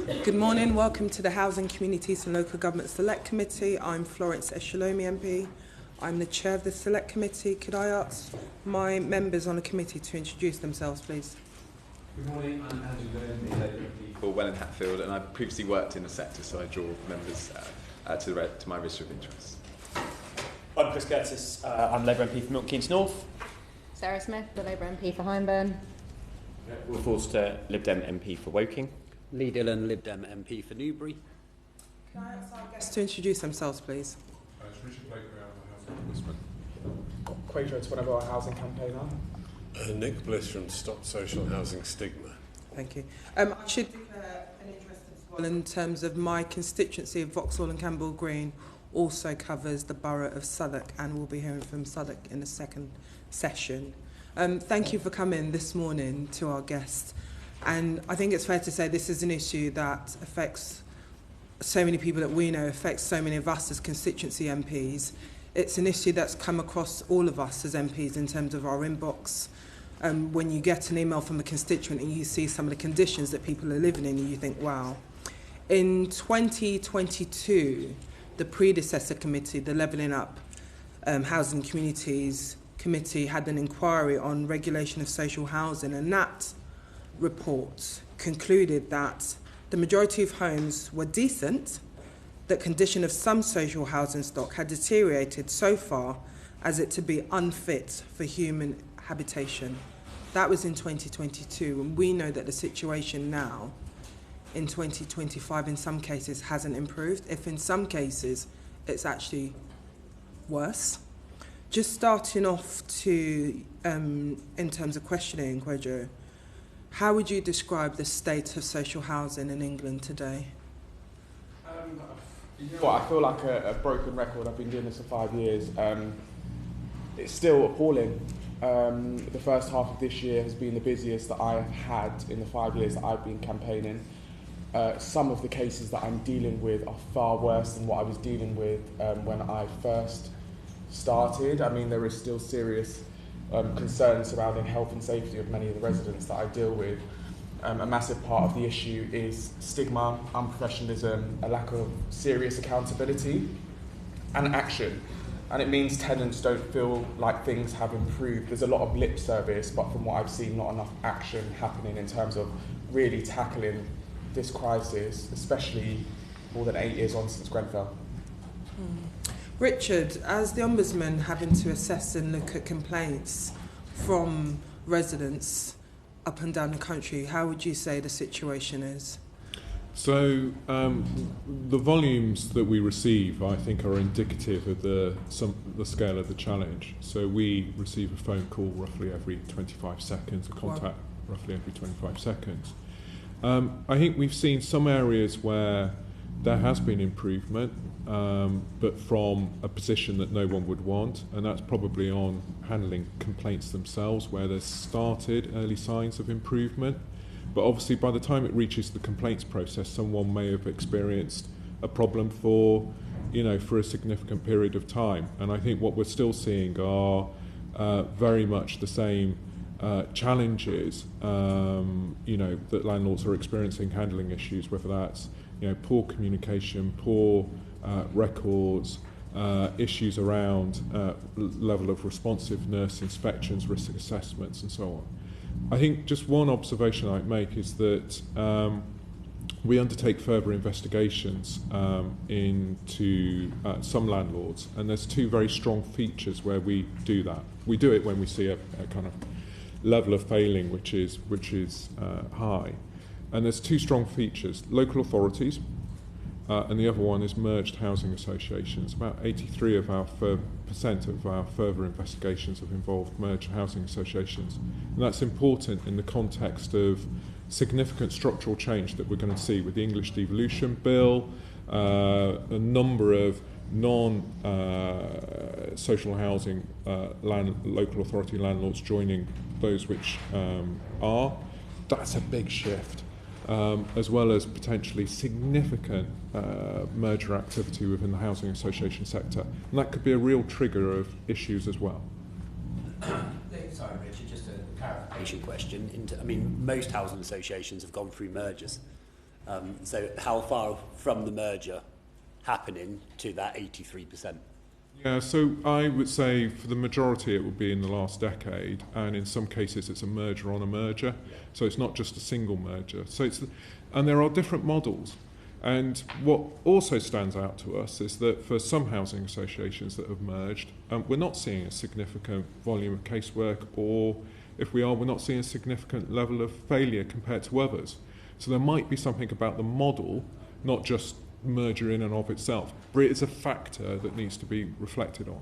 Good morning, welcome to the Housing, Communities and Local Government Select Committee. I'm Florence Eshalomi MP. I'm the chair of the Select Committee. Could I ask my members on the committee to introduce themselves, please? Good morning, I'm Andrew Byrne, the Labour MP for Welland Hatfield, and I've previously worked in the sector, so I draw members to my register of interest. I'm Chris Curtis, I'm Labour MP for Milton Keynes North. Sarah Smith, the Labour MP for Hyndburn. Will Forster, Lib Dem MP for Woking. Lee Dillon, Lib Dem MP for Newbury. Can I ask our guests to introduce themselves, please? It's Richard Blakely, I'm the Housing Ombudsman. Quadro, one of our housing campaigner. Nick Bliss from Stop Social Housing Stigma. Thank you. I should declare an interest as well in terms of my constituency of Vauxhall and Campbell Green also covers the borough of Southwark, and we'll be hearing from Southwark in the second session. Thank you for coming this morning to our guests. And I think it's fair to say this is an issue that affects so many people that we know, affects so many of us as constituency MPs. It's an issue that's come across all of us as MPs in terms of our inbox. When you get an email from a constituent and you see some of the conditions that people are living in, you think, wow. In 2022, the predecessor committee, the Levelling Up Housing Communities Committee, had an inquiry on regulation of social housing, and that report concluded that the majority of homes were decent, the condition of some social housing stock had deteriorated so far as it to be unfit for human habitation. That was in 2022, and we know that the situation now in 2025 in some cases hasn't improved, if in some cases it's actually worse. Just starting off to in terms of questioning, Quadro, how would you describe the state of social housing in England today? I feel like a broken record. I've been doing this for 5 years. It's still appalling. The first half of this year has been the busiest that I have had in the 5 years that I've been campaigning. Some of the cases that I'm dealing with are far worse than what I was dealing with when I first started. I mean, there is still serious concerns surrounding health and safety of many of the residents that I deal with. A massive part of the issue is stigma, unprofessionalism, a lack of serious accountability and action. And it means tenants don't feel like things have improved. There's a lot of lip service, but from what I've seen, not enough action happening in terms of really tackling this crisis, especially more than 8 years on since Grenfell. Richard, as the Ombudsman having to assess and look at complaints from residents up and down the country, how would you say the situation is? So the volumes that we receive, I think, are indicative of the scale of the challenge. So we receive a phone call roughly every 25 seconds, a contact roughly every 25 seconds. I think we've seen some areas where there has been improvement, but from a position that no one would want, and that's probably on handling complaints themselves, where there's started early signs of improvement. But obviously by the time it reaches the complaints process, someone may have experienced a problem for a significant period of time. And I think what we're still seeing are very much the same challenges that landlords are experiencing handling issues, whether that's poor communication, poor records, issues around level of responsiveness, inspections, risk assessments, and so on. I think just one observation I'd make is that we undertake further investigations into some landlords, and there's two very strong features where we do that. We do it when we see a kind of level of failing which is high. And there's two strong features: local authorities, and the other one is merged housing associations. About 83% of our further investigations have involved merged housing associations. And that's important in the context of significant structural change that we're going to see with the English Devolution Bill, a number of non-social housing local authority landlords joining those which are. That's a big shift. As well as potentially significant merger activity within the housing association sector. And that could be a real trigger of issues as well. Sorry, Richard, just a clarification question. Most housing associations have gone through mergers. So how far from the merger happening to that 83%? Yeah, so I would say for the majority it would be in the last decade, and in some cases it's a merger on a merger, so it's not just a single merger. And there are different models. And what also stands out to us is that for some housing associations that have merged, we're not seeing a significant volume of casework, or if we are, we're not seeing a significant level of failure compared to others. So there might be something about the model, not just merger in and of itself, but it is a factor that needs to be reflected on.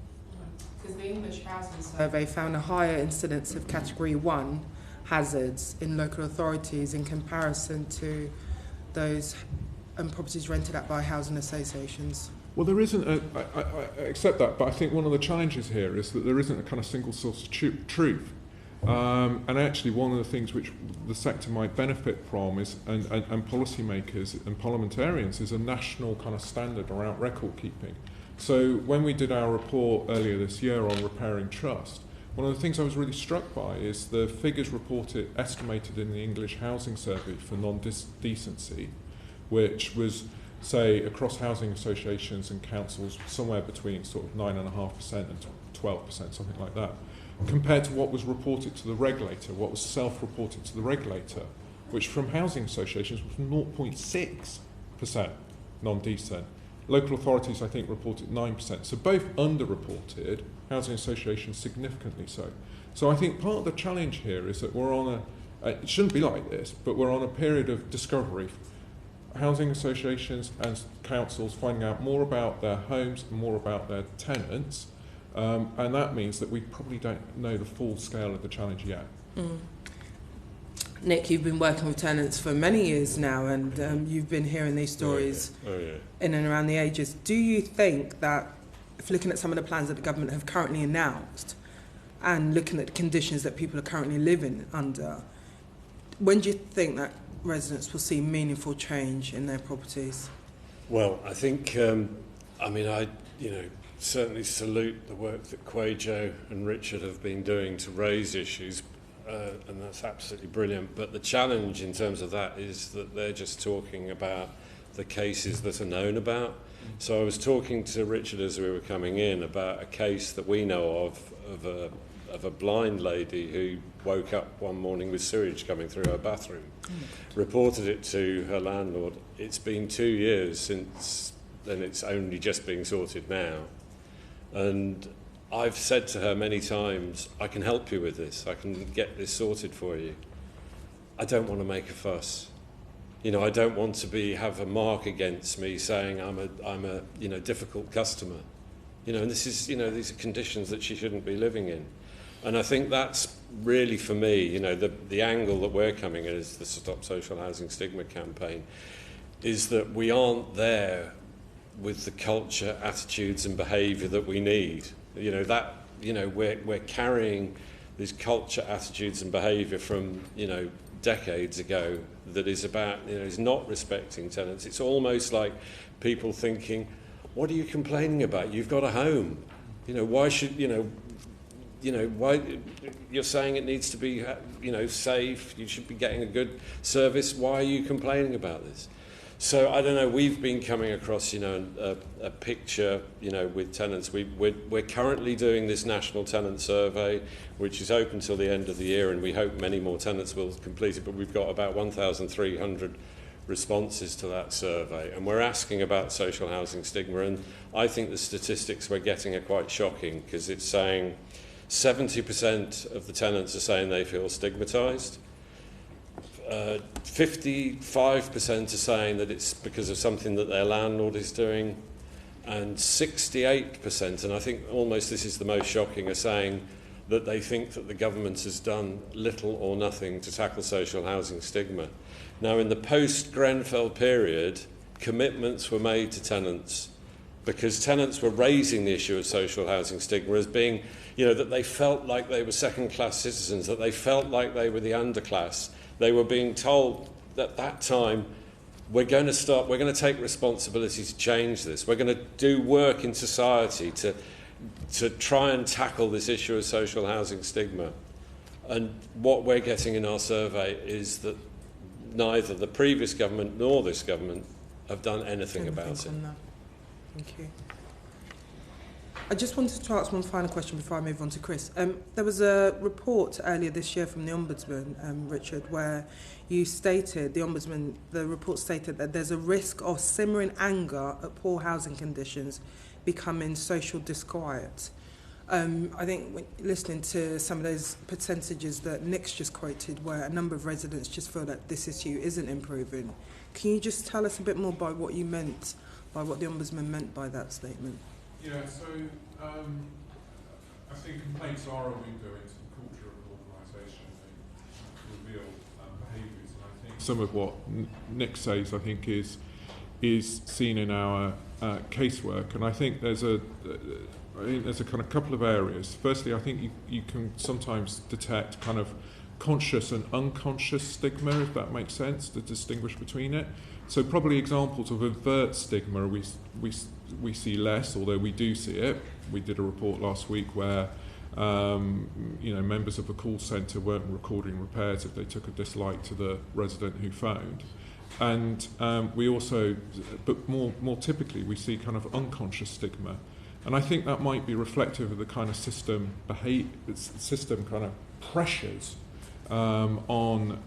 Because the English Housing Survey found a higher incidence of Category 1 hazards in local authorities in comparison to those properties rented out by housing associations. Well, there isn't I accept that, but I think one of the challenges here is that there isn't a kind of single source of truth. And actually one of the things which the sector might benefit from is, and policymakers and parliamentarians, is a national kind of standard around record keeping. So when we did our report earlier this year on repairing trust, one of the things I was really struck by is the figures estimated in the English Housing Survey for non-decency, which was, say, across housing associations and councils, somewhere between sort of 9.5% and 12%, something like that, compared to what was reported to the regulator, what was self-reported to the regulator, which from housing associations was 0.6% non-decent. Local authorities, I think, reported 9%. So both underreported, housing associations significantly so. So I think part of the challenge here is that we're on it shouldn't be like this, but we're on a period of discovery. Housing associations and councils finding out more about their homes and more about their tenants, and that means that we probably don't know the full scale of the challenge yet. Nick, you've been working with tenants for many years now, and you've been hearing these stories in and around the ages. Do you think that, if looking at some of the plans that the government have currently announced and looking at the conditions that people are currently living under, when do you think that residents will see meaningful change in their properties? Well, I think, I certainly salute the work that Quajo and Richard have been doing to raise issues, and that's absolutely brilliant. But the challenge in terms of that is that they're just talking about the cases that are known about. So I was talking to Richard as we were coming in about a case that we know of a blind lady who woke up one morning with sewage coming through her bathroom, reported it to her landlord. It's been 2 years since, and it's only just being sorted now. And I've said to her many times, I can help you with this, I can get this sorted for you. I don't want to make a fuss. I don't want to have a mark against me saying I'm a difficult customer. And this is, these are conditions that she shouldn't be living in. And I think that's really, for me, the angle that we're coming at is the Stop Social Housing Stigma campaign, is that we aren't there with the culture, attitudes and behaviour that we need. We're carrying these culture, attitudes and behaviour from, decades ago that is about, is not respecting tenants. It's almost like people thinking, what are you complaining about? You've got a home. Why should, why you're saying it needs to be, safe, you should be getting a good service. Why are you complaining about this? So I don't know, we've been coming across, a picture, with tenants. We're currently doing this national tenant survey, which is open till the end of the year, and we hope many more tenants will complete it, but we've got about 1,300 responses to that survey, and we're asking about social housing stigma, and I think the statistics we're getting are quite shocking, because it's saying 70% of the tenants are saying they feel stigmatised. 55% are saying that it's because of something that their landlord is doing, and 68%, and I think almost this is the most shocking, are saying that they think that the government has done little or nothing to tackle social housing stigma. Now, in the post-Grenfell period, commitments were made to tenants, because tenants were raising the issue of social housing stigma as being, that they felt like they were second-class citizens, that they felt like they were the underclass. They were being told at that time, we're going to take responsibility to change this. We're going to do work in society to try and tackle this issue of social housing stigma. And what we're getting in our survey is that neither the previous government nor this government have done anything about it. On that. Thank you. I just wanted to ask one final question before I move on to Chris. There was a report earlier this year from the Ombudsman, Richard, where you stated, the report stated that there's a risk of simmering anger at poor housing conditions becoming social disquiet. I think when listening to some of those percentages that Nick's just quoted, where a number of residents just feel that this issue isn't improving, can you just tell us a bit more by what you meant, by what the Ombudsman meant by that statement? Yeah, so I think complaints are a window into the culture of the organisation. They reveal behaviours, and I think some of what Nick says, I think, is seen in our casework, and I think there's a kind of couple of areas. Firstly, I think you can sometimes detect kind of conscious and unconscious stigma, if that makes sense, to distinguish between it. So probably examples of overt stigma we see less, although we do see it. We did a report last week where members of a call centre weren't recording repairs if they took a dislike to the resident who phoned. And we also, but more typically, we see kind of unconscious stigma. And I think that might be reflective of the kind of system kind of pressures on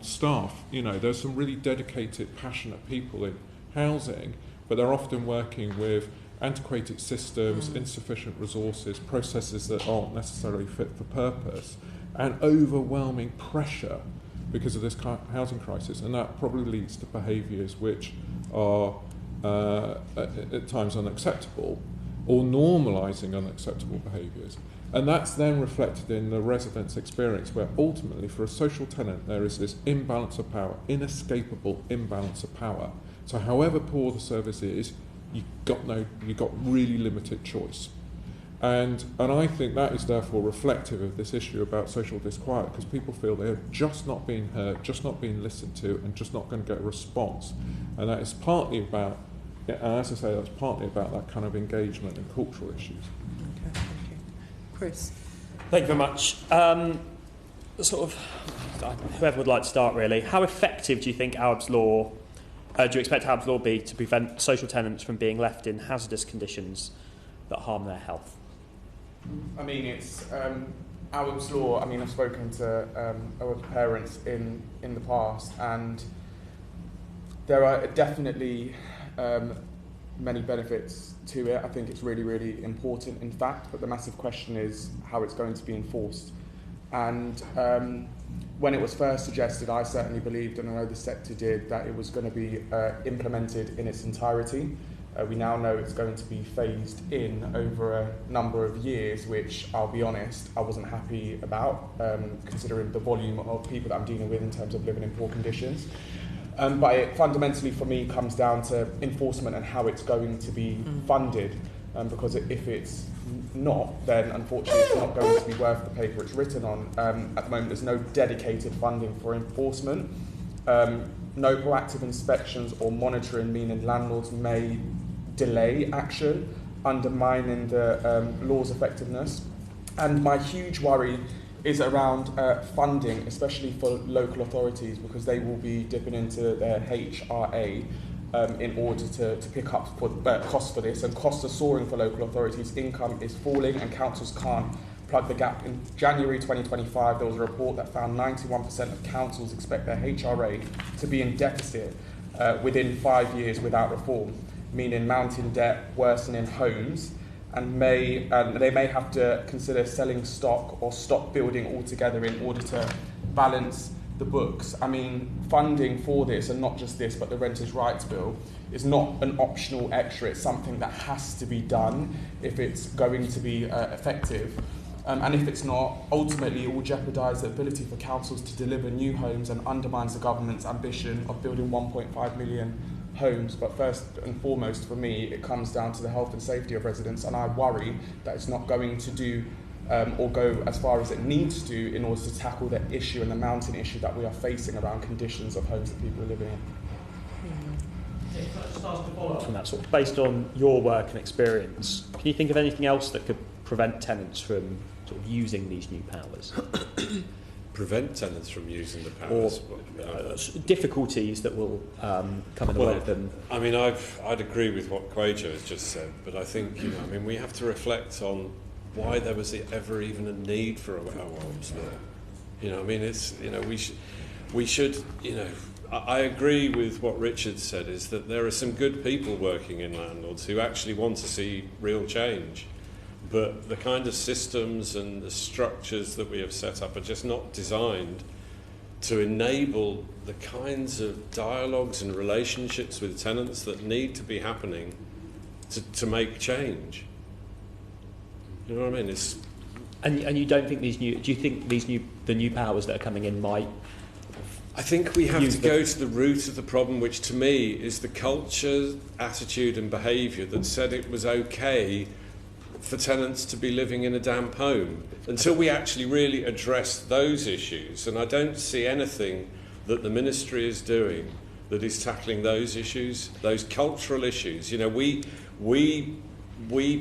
staff. You know, there's some really dedicated, passionate people in housing, but they're often working with antiquated systems, insufficient resources, processes that aren't necessarily fit for purpose, and overwhelming pressure because of this housing crisis. And that probably leads to behaviours which are at times unacceptable, or normalising unacceptable behaviours. And that's then reflected in the residents' experience, where ultimately for a social tenant there is this imbalance of power, inescapable imbalance of power. So however poor the service is, you've got really limited choice. And I think that is therefore reflective of this issue about social disquiet, because people feel they're just not being heard, just not being listened to, and just not going to get a response. And that is partly about, and as I say, that's partly about that kind of engagement and cultural issues. Okay, thank you. Chris? Thank you very much. Whoever would like to start, really. How effective do you think Arab's law, do you expect Arab's law be to prevent social tenants from being left in hazardous conditions that harm their health? I mean, it's Arab's law. I mean, I've spoken to our parents in the past, and there are definitely many benefits to it. I think it's really, really important, in fact, but the massive question is how it's going to be enforced. And when it was first suggested, I certainly believed, and I know the sector did, that it was going to be implemented in its entirety. We now know it's going to be phased in over a number of years, which, I'll be honest, I wasn't happy about, considering the volume of people that I'm dealing with in terms of living in poor conditions. But it fundamentally, for me, comes down to enforcement and how it's going to be funded. Because if it's not, then unfortunately it's not going to be worth the paper it's written on. At the moment, there's no dedicated funding for enforcement. No proactive inspections or monitoring, meaning landlords may delay action, undermining the law's effectiveness. And my huge worry is around funding, especially for local authorities, because they will be dipping into their HRA in order to pick up for costs for this. And costs are soaring for local authorities, income is falling, and councils can't plug the gap. In January 2025, there was a report that found 91% of councils expect their HRA to be in deficit within 5 years without reform, meaning mounting debt, worsening homes, and they may have to consider selling stock or stop building altogether in order to balance the books. I mean, funding for this, and not just this, but the Renters' Rights Bill, is not an optional extra. It's something that has to be done if it's going to be effective. And if it's not, ultimately it will jeopardise the ability for councils to deliver new homes and undermines the government's ambition of building 1.5 million homes. But first and foremost, for me, it comes down to the health and safety of residents, and I worry that it's not going to do or go as far as it needs to in order to tackle the issue and the mounting issue that we are facing around conditions of homes that people are living in. Can I just ask a follow-up from that, sort of based on your work and experience, can you think of anything else that could prevent tenants from sort of using these new powers? prevent tenants from using the powers. Difficulties that will come in the way of them. I mean, I'd agree with what Quajo has just said, but I think, you know, I mean, we have to reflect on why there was ever even a need for a Arabs law. You know, I mean, it's, you know, we should, you know, I agree with what Richard said, is that there are some good people working in landlords who actually want to see real change. But the kind of systems and the structures that we have set up are just not designed to enable the kinds of dialogues and relationships with tenants that need to be happening to make change. You know what I mean? And you don't think do you think the new powers that are coming in might? I think we have to go to the root of the problem, which to me is the culture, attitude and behaviour that said it was okay for tenants to be living in a damp home. Until we actually really address those issues, and I don't see anything that the Ministry is doing that is tackling those issues, those cultural issues. You know, we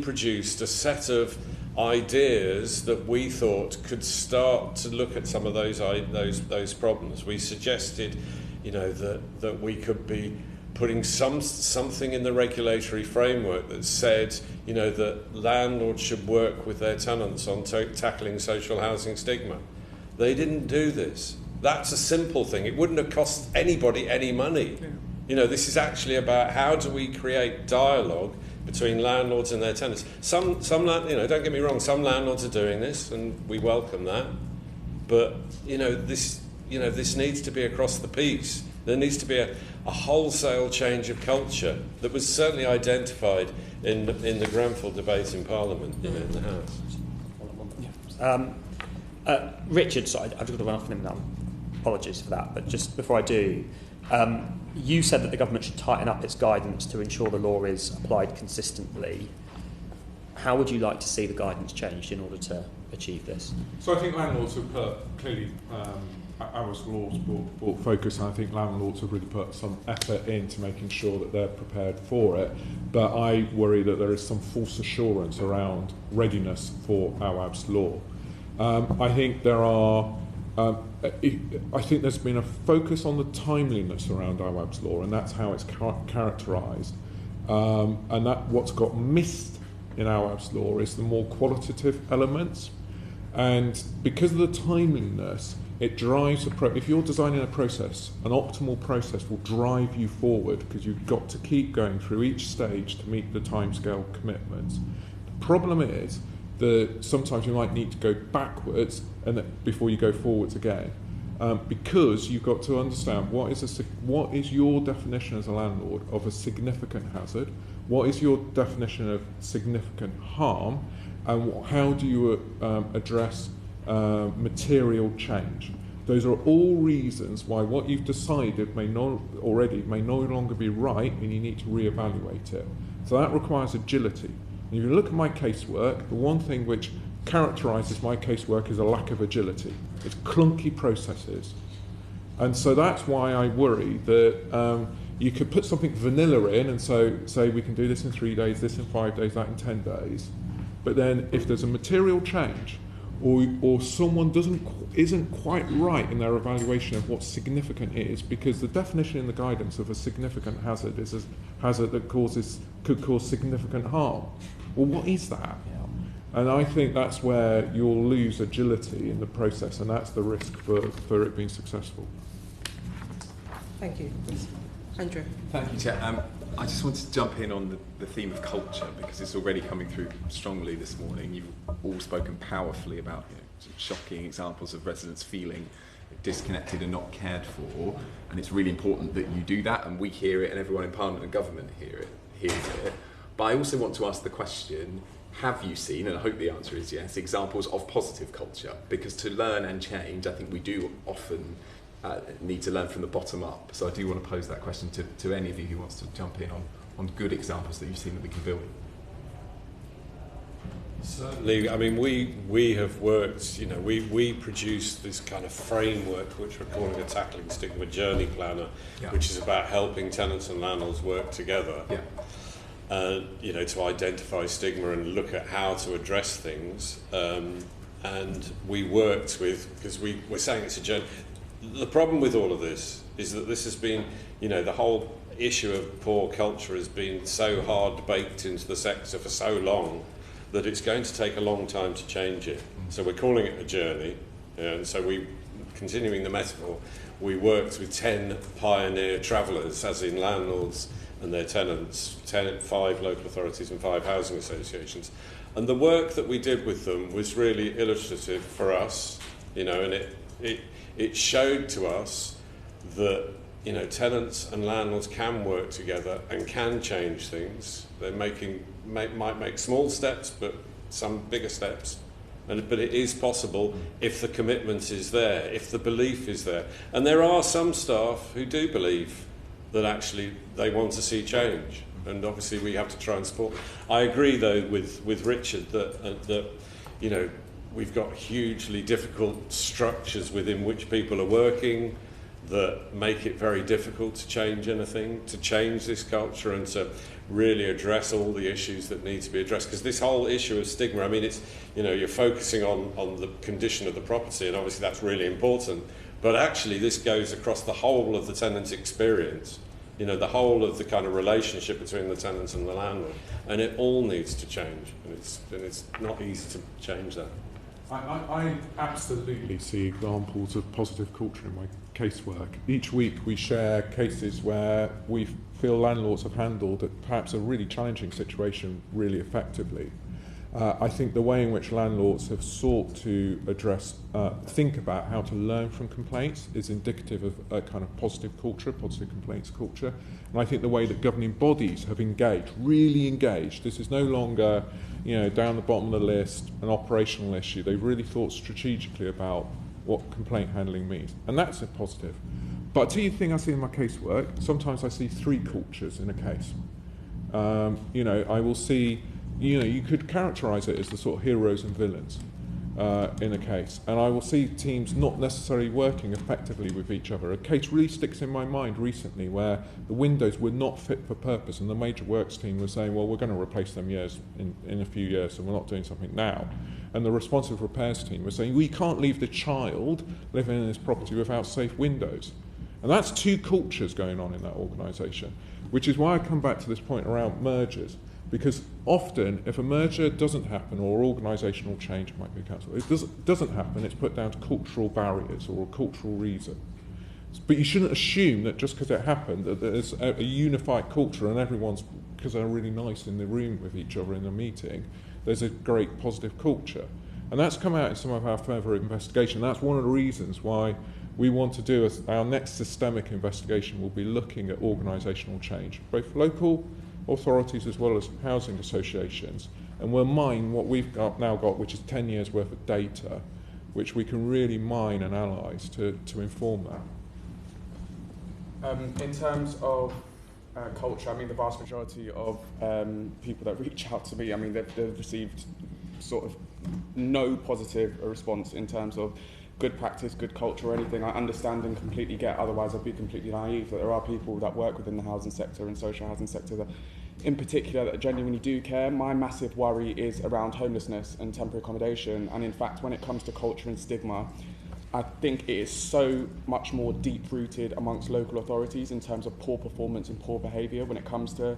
produced a set of ideas that we thought could start to look at some of those problems. We suggested, you know, that we could be putting something in the regulatory framework that said, you know, that landlords should work with their tenants on tackling social housing stigma. They didn't do this. That's a simple thing. It wouldn't have cost anybody any money. Yeah. You know, this is actually about how do we create dialogue between landlords and their tenants. Some you know, don't get me wrong, some landlords are doing this, and we welcome that. But this needs to be across the piece. There needs to be a wholesale change of culture that was certainly identified in the Grenfell debate in Parliament, you know, in the House. Richard, sorry, I've just got to run off him now. Apologies for that, but just before I do, you said that the government should tighten up its guidance to ensure the law is applied consistently. How would you like to see the guidance changed in order to achieve this? So I think landlords have put, clearly, our laws brought focus, and I think landlords have really put some effort into making sure that they're prepared for it. But I worry that there is some false assurance around readiness for Awab's law. I think there's been a focus on the timeliness around Awab's law, and that's how it's characterised. And that what's got missed in Awab's law is the more qualitative elements. And because of the timeliness, it drives if you're designing a process, an optimal process will drive you forward, because you've got to keep going through each stage to meet the timescale commitments. The problem is that sometimes you might need to go backwards before you go forwards again, because you've got to understand what is your definition as a landlord of a significant hazard, what is your definition of significant harm, and how do you address material change. Those are all reasons why what you've decided may no longer be right, and you need to reevaluate it. So that requires agility. And if you look at my casework, the one thing which characterises my casework is a lack of agility. It's clunky processes. And so that's why I worry that you could put something vanilla in and say we can do this in 3 days, this in 5 days, that in 10 days. But then if there's a material change, or someone isn't quite right in their evaluation of what significant is, because the definition in the guidance of a significant hazard is a hazard that could cause significant harm. Well, what is that? Yeah. And I think that's where you'll lose agility in the process, and that's the risk for it being successful. Thank you. Andrew. Thank you, Chair. I just wanted to jump in on the theme of culture, because it's already coming through strongly this morning. You've all spoken powerfully about shocking examples of residents feeling disconnected and not cared for, and it's really important that you do that, and we hear it, and everyone in Parliament and government hears it. But I also want to ask the question, have you seen, and I hope the answer is yes, examples of positive culture? Because to learn and change, I think we do often need to learn from the bottom up. So I do want to pose that question to any of you who wants to jump in on good examples that you've seen that we can build. Certainly, I mean, we have worked, you know, we produced this kind of framework which we're calling a Tackling Stigma Journey Planner, yeah, which is about helping tenants and landlords work together, yeah, you know, to identify stigma and look at how to address things. and we worked with, because we're saying it's a journey. The problem with all of this is that this has been, the whole issue of poor culture has been so hard baked into the sector for so long that it's going to take a long time to change it. So we're calling it a journey, and so continuing the metaphor, we worked with 10 pioneer travellers, as in landlords and their tenants, 5 local authorities and 5 housing associations. And the work that we did with them was really illustrative for us, and it showed to us that, tenants and landlords can work together and can change things. They're might make small steps, but some bigger steps. But it is possible if the commitment is there, if the belief is there. And there are some staff who do believe that actually they want to see change. And obviously we have to try and support them. I agree, though, with Richard that we've got hugely difficult structures within which people are working that make it very difficult to change anything, to change this culture and to really address all the issues that need to be addressed. Because this whole issue of stigma, it's, you're focusing on the condition of the property, and obviously that's really important. But actually this goes across the whole of the tenant experience, the whole of the kind of relationship between the tenants and the landlord. And it all needs to change, and it's not easy to change that. I absolutely see examples of positive culture in my casework. Each week we share cases where we feel landlords have handled perhaps a really challenging situation really effectively. I think the way in which landlords have sought to think about how to learn from complaints is indicative of a kind of positive complaints culture. And I think the way that governing bodies have really engaged, this is no longer, down the bottom of the list, an operational issue. They've really thought strategically about what complaint handling means. And that's a positive. But the thing I see in my casework, sometimes I see 3 cultures in a case. I will see, you could characterise it as the sort of heroes and villains in a case. And I will see teams not necessarily working effectively with each other. A case really sticks in my mind recently where the windows were not fit for purpose, and the major works team was saying, well, we're going to replace them in a few years, and we're not doing something now. And the responsive repairs team was saying, we can't leave the child living in this property without safe windows. And that's 2 cultures going on in that organisation, which is why I come back to this point around mergers. Because often, if a merger doesn't happen, or organisational change might be cancelled, it doesn't happen, it's put down to cultural barriers or a cultural reason. But you shouldn't assume that just because it happened, that there's a unified culture and everyone's, because they're really nice in the room with each other in a meeting, there's a great positive culture. And that's come out in some of our further investigation. That's one of the reasons why we want to do our next systemic investigation will be looking at organisational change, both local authorities as well as housing associations, and we'll mine what we've now got, which is 10 years worth of data, which we can really mine and analyse to inform that. In terms of culture, the vast majority of people that reach out to me, they've received sort of no positive response in terms of good practice, good culture or anything. I understand and completely get, otherwise I'd be completely naive, that there are people that work within the housing sector and social housing sector that in particular that genuinely do care. My massive worry is around homelessness and temporary accommodation, and in fact when it comes to culture and stigma, I think it is so much more deep-rooted amongst local authorities in terms of poor performance and poor behaviour when it comes to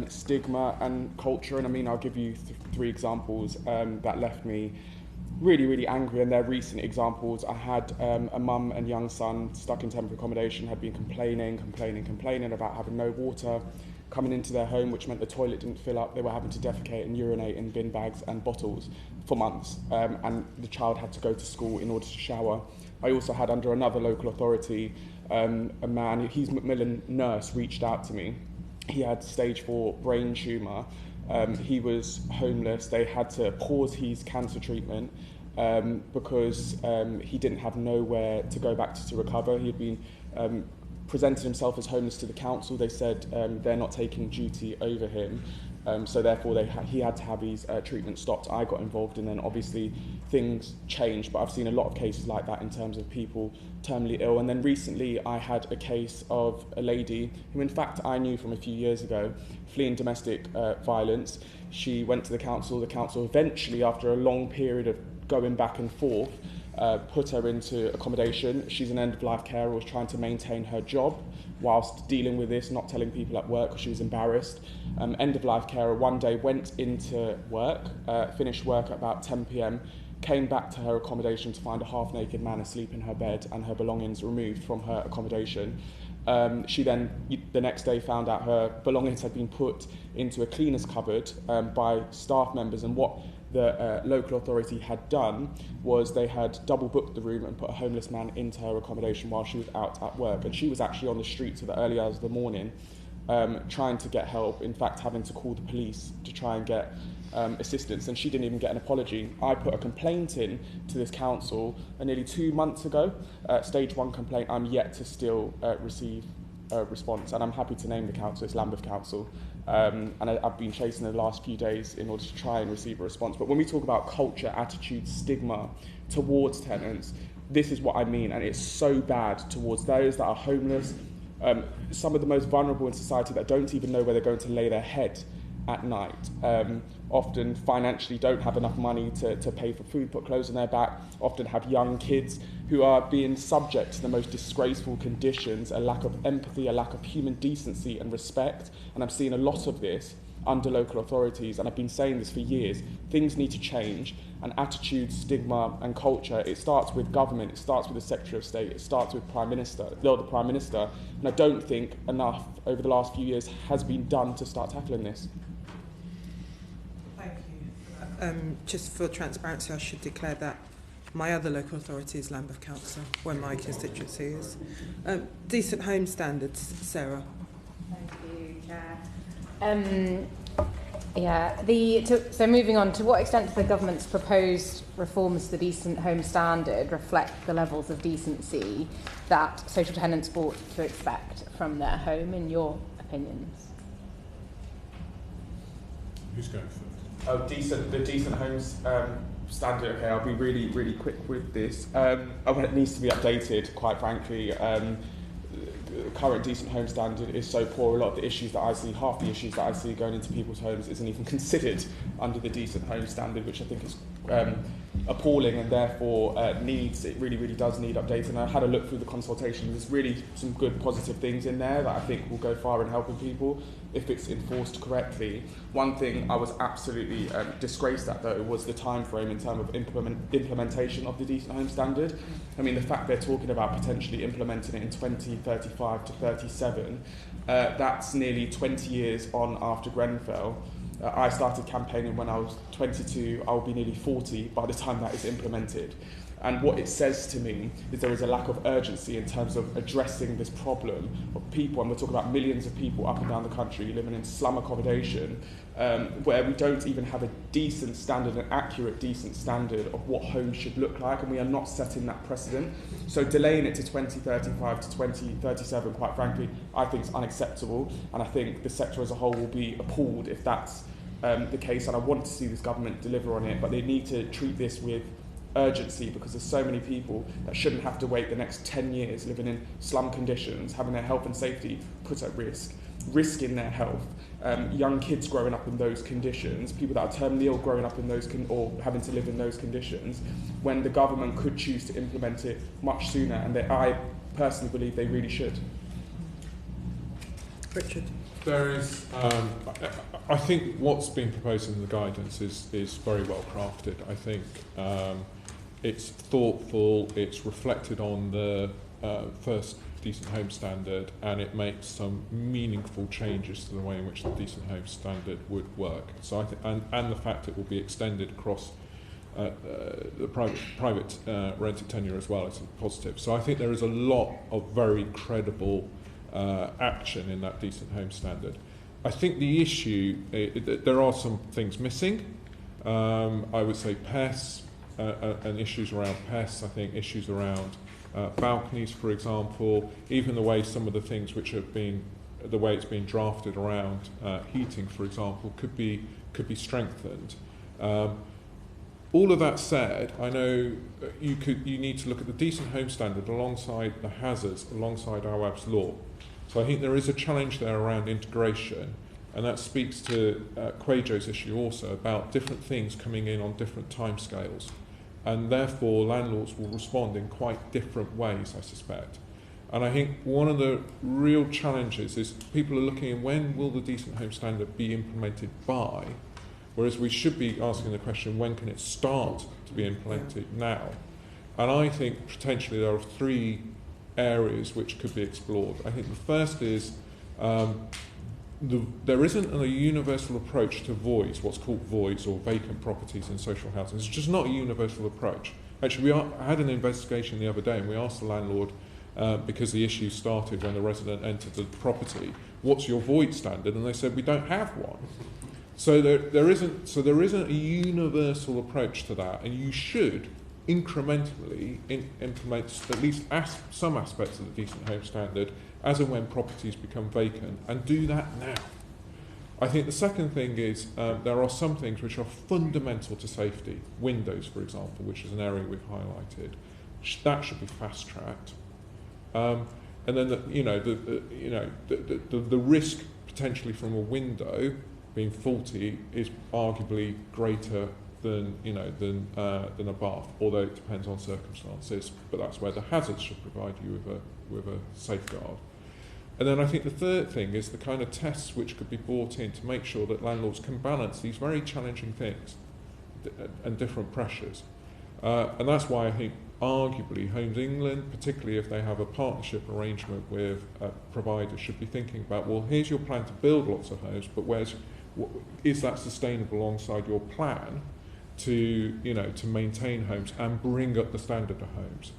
stigma and culture. And I'll give you 3 examples that left me really, really angry, and they're recent examples. I had a mum and young son stuck in temporary accommodation, had been complaining about having no water coming into their home, which meant the toilet didn't fill up. They were having to defecate and urinate in bin bags and bottles for months, and the child had to go to school in order to shower. I also had, under another local authority, a man, he's Macmillan nurse, reached out to me. He had stage 4 brain tumour. He was homeless. They had to pause his cancer treatment because he didn't have nowhere to go back to recover. He had been presented himself as homeless to the council. They said they're not taking duty over him, so therefore he had to have his treatment stopped. I got involved, and then obviously things changed, but I've seen a lot of cases like that in terms of people terminally ill. And then recently I had a case of a lady who in fact I knew from a few years ago, fleeing domestic violence. She went to the council. The council eventually, after a long period of going back and forth, put her into accommodation. She's an end-of-life carer, was trying to maintain her job whilst dealing with this, not telling people at work because she was embarrassed. End-of-life carer one day went into work, finished work at about 10 p.m, came back to her accommodation to find a half-naked man asleep in her bed and her belongings removed from her accommodation. She then, the next day, found out her belongings had been put into a cleaner's cupboard by staff members, and what the local authority had done was they had double booked the room and put a homeless man into her accommodation while she was out at work. And she was actually on the streets at the early hours of the morning trying to get help, in fact having to call the police to try and get assistance, and she didn't even get an apology. I put a complaint in to this council nearly 2 months ago, stage 1 complaint. I'm yet to still receive a response, and I'm happy to name the council. It's Lambeth Council, and I've been chasing the last few days in order to try and receive a response. But when we talk about culture, attitude, stigma towards tenants, this is what I mean, and it's so bad towards those that are homeless, some of the most vulnerable in society that don't even know where they're going to lay their head at night, often financially don't have enough money to pay for food, put clothes on their back, often have young kids who are being subject to the most disgraceful conditions, a lack of empathy, a lack of human decency and respect. And I'm seeing a lot of this under local authorities, and I've been saying this for years. Things need to change, and attitude, stigma and culture, it starts with government, it starts with the Secretary of State, it starts with the Prime Minister, and I don't think enough over the last few years has been done to start tackling this. Thank you. Just for transparency, I should declare that my other local authority is Lambeth Council, where my constituency is. Decent home standards, Sarah. Thank you, Chair. So moving on, to what extent do the government's proposed reforms to the decent home standard reflect the levels of decency that social tenants ought to expect from their home, in your opinions? Who's going first? The decent homes standard. Okay, I'll be really quick with this. It needs to be updated, quite frankly. Current decent home standard is so poor. A lot of the issues that I see, half the issues that I see going into people's homes, isn't even considered under the decent home standard, which I think is appalling, and therefore it really does need updating. I had a look through the consultation. There's really some good positive things in there that I think will go far in helping people if it's enforced correctly. One thing I was absolutely disgraced at, though, was the time frame in terms of implementation of the decent home standard. I mean, the fact they're talking about potentially implementing it in 2035 to 37, that's nearly 20 years on after Grenfell. I started campaigning when I was 22. I'll be nearly 40 by the time that is implemented. And what it says to me is there is a lack of urgency in terms of addressing this problem of people, and we're talking about millions of people up and down the country living in slum accommodation, where we don't even have a decent standard, an accurate decent standard of what homes should look like, and we are not setting that precedent. So delaying it to 2035 to 2037, quite frankly, I think is unacceptable, and I think the sector as a whole will be appalled if that's the case, and I want to see this government deliver on it, but they need to treat this with urgency, because there's so many people that shouldn't have to wait the next 10 years living in slum conditions, having their health and safety put at risk, risking their health, young kids growing up in those conditions, people that are terminally ill growing up in those or having to live in those conditions, when the government could choose to implement it much sooner, and I personally believe they really should. Richard. There is, I think what's been proposed in the guidance is very well crafted. I think it's thoughtful, it's reflected on the first decent home standard, and it makes some meaningful changes to the way in which the decent home standard would work. So I think, and the fact it will be extended across the private rented tenure as well is positive. So I think there is a lot of very credible action in that decent home standard. I think the issue, there are some things missing. I would say pests and issues around pests. I think issues around balconies, for example, even the way some of the things which have been, the way it's been drafted around heating, for example, could be strengthened. All of that said, I know you need to look at the decent home standard alongside the hazards, alongside Awab's law. So I think there is a challenge there around integration, and that speaks to Quajo's issue also about different things coming in on different timescales. and therefore landlords will respond in quite different ways, I suspect. And I think one of the real challenges is people are looking at when will the Decent Home Standard be implemented by, whereas we should be asking the question, when can it start to be implemented now? And I think potentially there are three areas which could be explored. I think the first is there isn't a universal approach to voids, what's called voids or vacant properties in social housing. It's just not a universal approach. Actually, I had an investigation the other day and we asked the landlord, because the issue started when the resident entered the property, what's your void standard? And they said, we don't have one. So there isn't a universal approach to that, and you should incrementally implement at least some aspects of the Decent Home Standard as and when properties become vacant, and do that now. I think the second thing is there are some things which are fundamental to safety. Windows, for example, which is an area we've highlighted, that should be fast-tracked. And then the risk potentially from a window being faulty is arguably greater than a bath, although it depends on circumstances. But that's where the hazards should provide you with a safeguard. And then I think the third thing is the kind of tests which could be brought in to make sure that landlords can balance these very challenging things and different pressures. And that's why I think arguably Homes England, particularly if they have a partnership arrangement with a provider, should be thinking about, well, here's your plan to build lots of homes, but is that sustainable alongside your plan to maintain homes and bring up the standard of homes?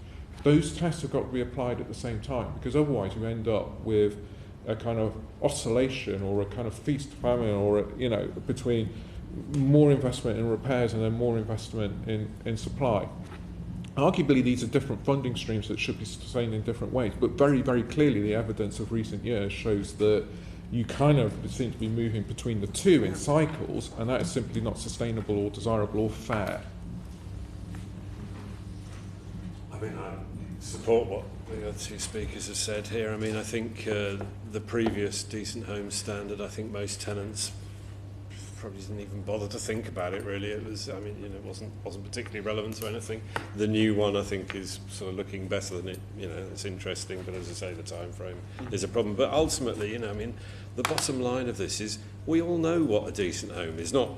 Those tests have got to be applied at the same time, because otherwise you end up with a kind of oscillation or a kind of feast famine, or between more investment in repairs and then more investment in supply. Arguably, these are different funding streams that should be sustained in different ways, but very, very clearly the evidence of recent years shows that you kind of seem to be moving between the two in cycles, and that is simply not sustainable or desirable or fair. I mean, I support what the other two speakers have said here. I mean, I think the previous Decent Home Standard, I think most tenants probably didn't even bother to think about it really. It was, it wasn't particularly relevant to anything. The new one, I think, is sort of looking better than it. It's interesting, but as I say, the time frame is a problem. But ultimately, the bottom line of this is we all know what a decent home is. Not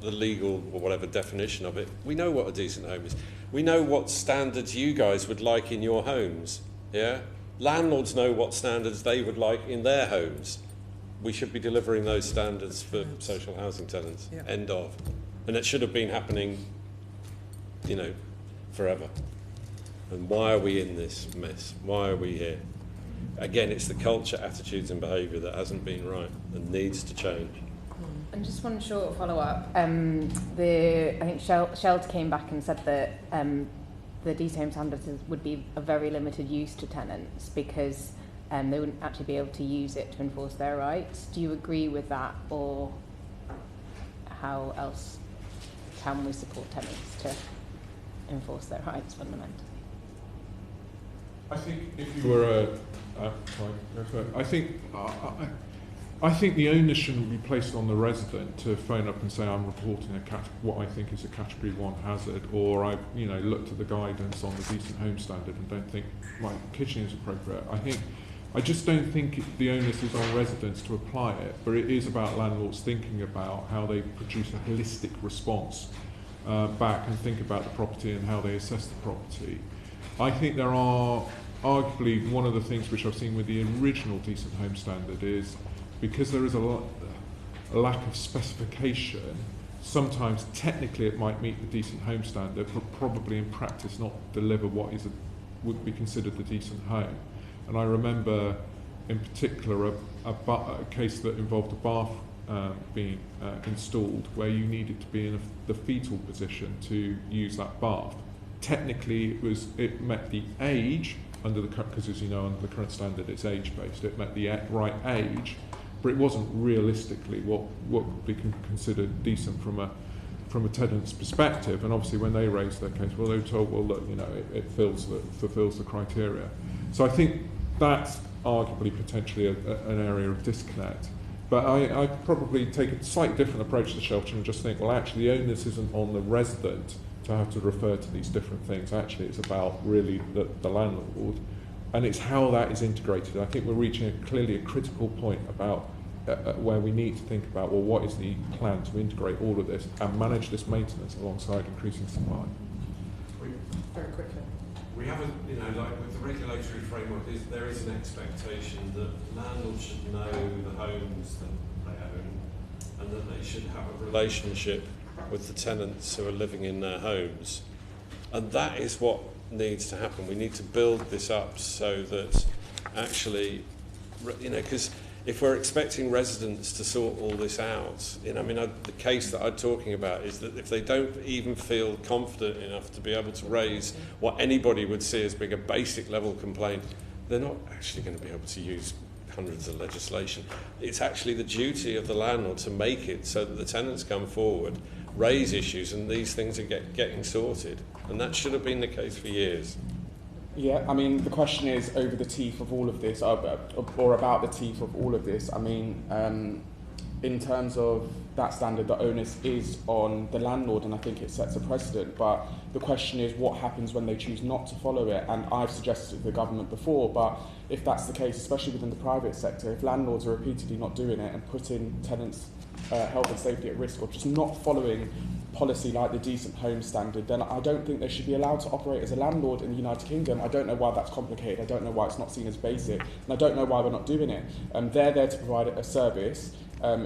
the legal or whatever definition of it. We know what a decent home is. We know what standards you guys would like in your homes. Yeah, landlords know what standards they would like in their homes. We should be delivering those standards for social housing tenants. Yeah. End of. And it should have been happening, forever. And why are we in this mess? Why are we here? Again, it's the culture, attitudes and behaviour that hasn't been right and needs to change. And just one short follow-up. I think Shelter came back and said that the Decent Home Standards would be a very limited use to tenants because they wouldn't actually be able to use it to enforce their rights. Do you agree with that, or how else can we support tenants to enforce their rights fundamentally? I think if you were I think the onus shouldn't be placed on the resident to phone up and say, I'm reporting what I think is a Category 1 hazard, or I've looked at the guidance on the Decent Home Standard and don't think my kitchen is appropriate. I just don't think the onus is on residents to apply it, but it is about landlords thinking about how they produce a holistic response back and think about the property and how they assess the property. I think there are arguably one of the things which I've seen with the original Decent Home Standard is because there is a lack of specification, sometimes technically it might meet the Decent Home Standard, but probably in practice not deliver what would be considered the decent home. And I remember in particular a case that involved a bath being installed where you needed to be in the fetal position to use that bath. Technically it met the age, because as you know under the current standard it's age-based, it met the right age, but it wasn't realistically what would be considered decent from a tenant's perspective. And obviously when they raised their case, well, they were told, well, look, it fulfills the criteria. So I think that's arguably potentially an area of disconnect. But I probably take a slightly different approach to shelter and just think, well, actually the onus isn't on the resident to have to refer to these different things. Actually, it's about really the landlord, and it's how that is integrated. I think we're reaching clearly a critical point about where we need to think about, well, what is the plan to integrate all of this and manage this maintenance alongside increasing supply? Very quickly. We have a, like with the regulatory framework, there is an expectation that landlords should know the homes that they own and that they should have a relationship with the tenants who are living in their homes. And that is what needs to happen. We need to build this up so that actually, because if we're expecting residents to sort all this out, the case that I'm talking about is that if they don't even feel confident enough to be able to raise what anybody would see as being a basic level complaint, they're not actually going to be able to use hundreds of legislation. It's actually the duty of the landlord to make it so that the tenants come forward, raise issues, and these things are getting sorted. And that should have been the case for years. Yeah, the question is over the teeth of all of this, or about the teeth of all of this. In terms of that standard, the onus is on the landlord, and I think it sets a precedent. But the question is, what happens when they choose not to follow it? And I've suggested to the government before, but if that's the case, especially within the private sector, if landlords are repeatedly not doing it and putting tenants' health and safety at risk, or just not following policy like the decent home standard, then I don't think they should be allowed to operate as a landlord in the United Kingdom. I don't know why that's complicated. I don't know why it's not seen as basic, and I don't know why we're not doing it. They're there to provide a service.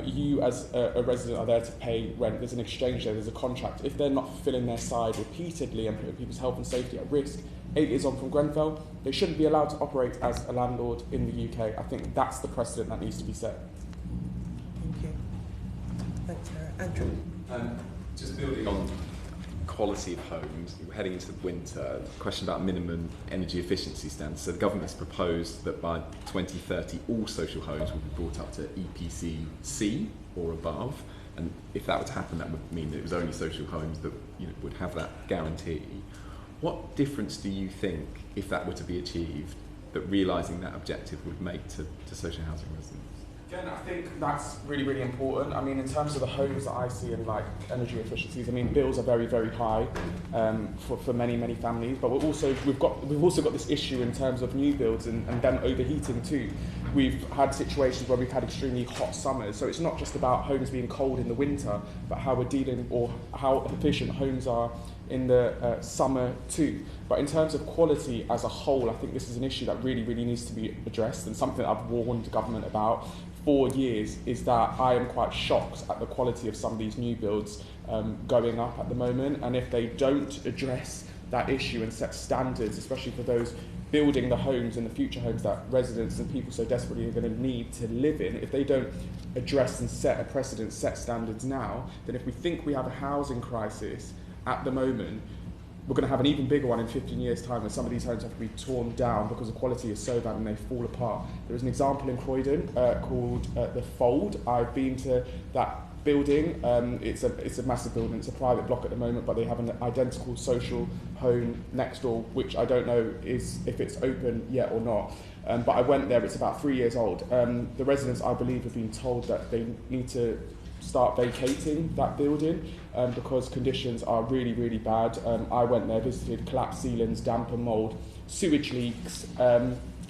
You as a resident are there to pay rent. There's an exchange there, there's a contract. If they're not fulfilling their side repeatedly and putting people's health and safety at risk, 8 years on from Grenfell, they shouldn't be allowed to operate as a landlord in the UK. I think that's the precedent that needs to be set. Thank you. Thanks, Sarah. Andrew. Just building on quality of homes, we're heading into the winter, question about minimum energy efficiency standards. So the government's proposed that by 2030 all social homes will be brought up to EPC C or above, and if that were to happen, that would mean that it was only social homes that would have that guarantee. What difference do you think, if that were to be achieved, that realising that objective would make to social housing residents? Again, I think that's really, really important. In terms of the homes that I see and like energy efficiencies, bills are very, very high for many, many families. But we've also got this issue in terms of new builds and them overheating too. We've had situations where we've had extremely hot summers. So it's not just about homes being cold in the winter, but how we're dealing or how efficient homes are in the summer too. But in terms of quality as a whole, I think this is an issue that really, really needs to be addressed, and something I've warned the government about for years is that I am quite shocked at the quality of some of these new builds going up at the moment. And if they don't address that issue and set standards, especially for those building the homes and the future homes that residents and people so desperately are going to need to live in, if they don't address and set a precedent, set standards now, then if we think we have a housing crisis at the moment, we're going to have an even bigger one in 15 years' time, when some of these homes have to be torn down because the quality is so bad and they fall apart. There is an example in Croydon called The Fold. I've been to that building. It's a massive building. It's a private block at the moment, but they have an identical social home next door, which I don't know if it's open yet or not. But I went there. It's about 3 years old. The residents, I believe, have been told that they need to start vacating that building because conditions are really, really bad. I went there, visited, collapsed ceilings, damp and mould, sewage leaks,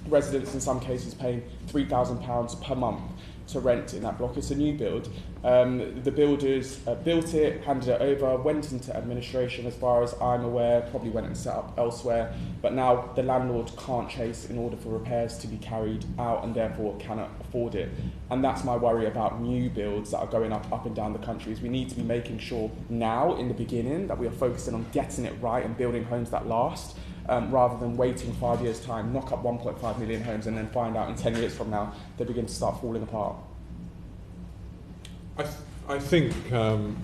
residents in some cases paying £3,000 per month to rent in that block. It's a new build. The builders built it, handed it over, went into administration as far as I'm aware, probably went and set up elsewhere, but now the landlord can't chase in order for repairs to be carried out and therefore cannot afford it. And that's my worry about new builds that are going up and down the country, is we need to be making sure now in the beginning that we are focusing on getting it right and building homes that last, rather than waiting 5 years' time, knock up 1.5 million homes and then find out in 10 years from now they begin to start falling apart. I think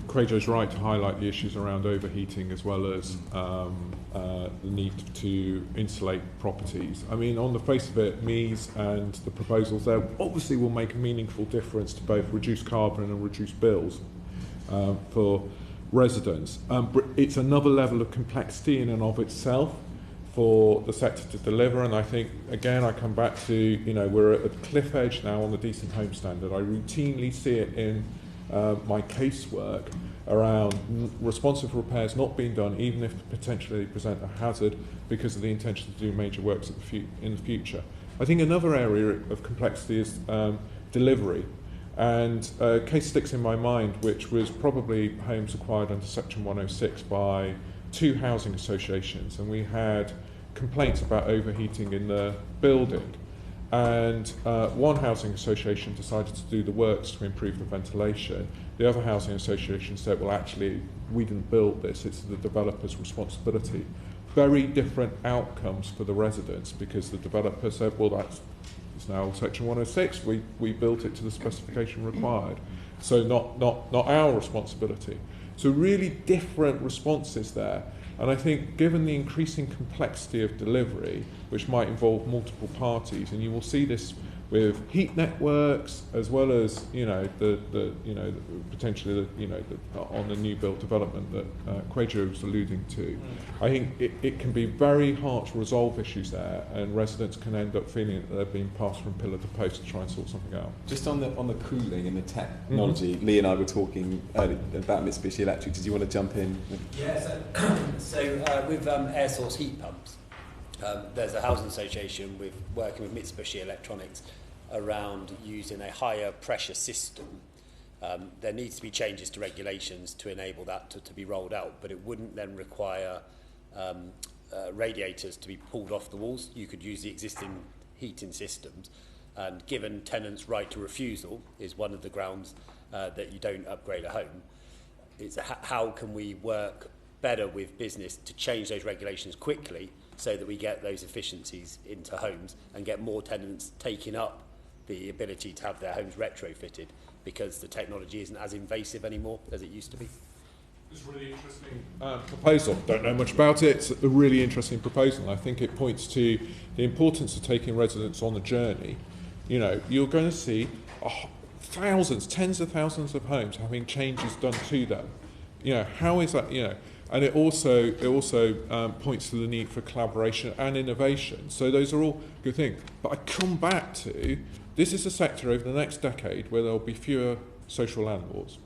Craigjo's right to highlight the issues around overheating as well as the need to insulate properties. On the face of it, MEES and the proposals there obviously will make a meaningful difference to both reduce carbon and reduce bills for residents. But it's another level of complexity in and of itself for the sector to deliver, and I think, again, I come back to, we're at a cliff edge now on the decent home standard. I routinely see it in my casework, around responsive repairs not being done, even if potentially they present a hazard because of the intention to do major works in the future. I think another area of complexity is delivery. And a case sticks in my mind, which was probably homes acquired under Section 106 by 2 housing associations, and we had complaints about overheating in the building. And one housing association decided to do the works to improve the ventilation. The other housing association said, well, actually, we didn't build this, it's the developer's responsibility. Very different outcomes for the residents, because the developer said, well, it's now Section 106, we built it to the specification required, so not our responsibility. So really different responses there. And I think given the increasing complexity of delivery, which might involve multiple parties, and you will see this with heat networks as well as potentially on the new build development that Quajo was alluding to. I think it can be very hard to resolve issues there, and residents can end up feeling that they're being passed from pillar to post to try and sort something out. Just on the cooling and the technology, Lee and I were talking earlier about Mitsubishi Electric. Did you want to jump in? Yeah, so with air source heat pumps, there's a housing association working with Mitsubishi Electronics around using a higher pressure system. There needs to be changes to regulations to enable that to be rolled out, but it wouldn't then require radiators to be pulled off the walls. You could use the existing heating systems, and given tenants' right to refusal is one of the grounds that you don't upgrade a home. It's how can we work better with business to change those regulations quickly so that we get those efficiencies into homes and get more tenants taking up the ability to have their homes retrofitted, because the technology isn't as invasive anymore as it used to be. It's a really interesting proposal. Don't know much about it. It's a really interesting proposal. I think it points to the importance of taking residents on the journey. You know, you're going to see thousands, tens of thousands of homes having changes done to them. You know, how is that? You know, and it also points to the need for collaboration and innovation. So those are all good things. But I come back to, this is a sector over the next decade where there will be fewer social landlords.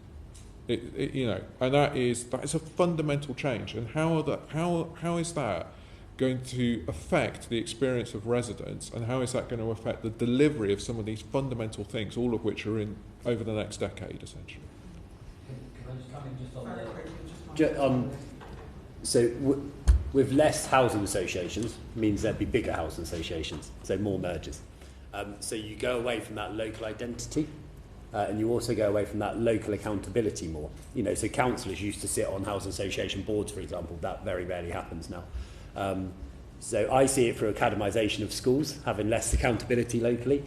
And that is a fundamental change. And how is that going to affect the experience of residents, and how is that going to affect the delivery of some of these fundamental things, all of which are in over the next decade, essentially? Can I just come in just on So with less housing associations means there'd be bigger housing associations, so more mergers. So you go away from that local identity, and you also go away from that local accountability more. You know, so councillors used to sit on housing association boards, for example. That very rarely happens now. So I see it through academisation of schools, having less accountability locally.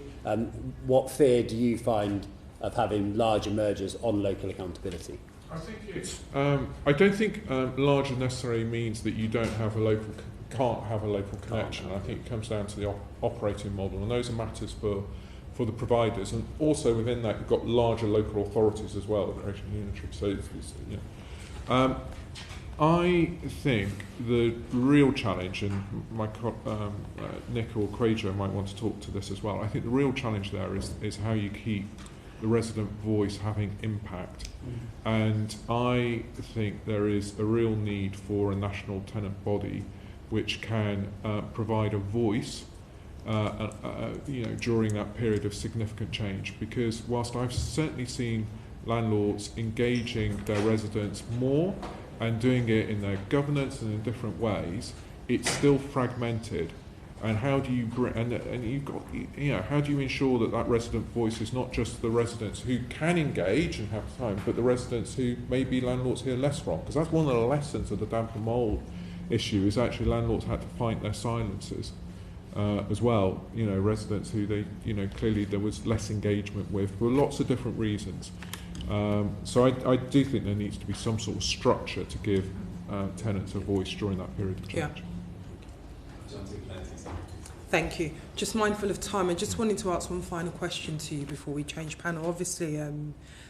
What fear do you find of having larger mergers on local accountability? I think it's. I don't think larger necessarily means that you can't have a local connection. I think it comes down to the operating model, and those are matters for the providers, and also within that you've got larger local authorities as well, creating unitary. So I think the real challenge, and my Nick or Quajo might want to talk to this as well. I think the real challenge there is how you keep the resident voice having impact. And I think there is a real need for a national tenant body which can provide a voice during that period of significant change, because whilst I've certainly seen landlords engaging their residents more and doing it in their governance and in different ways, it's still fragmented. And how do you bring, and you've got, how do you ensure that resident voice is not just the residents who can engage and have time, but the residents who maybe landlords hear less from? Because that's one of the lessons of the damp and mould issue, is actually landlords had to fight their silences as well. Residents who they, clearly there was less engagement with for lots of different reasons. So I do think there needs to be some sort of structure to give tenants a voice during that period of change. Yeah. Thank you. Just mindful of time, I just wanted to ask one final question to you before we change panel. Obviously,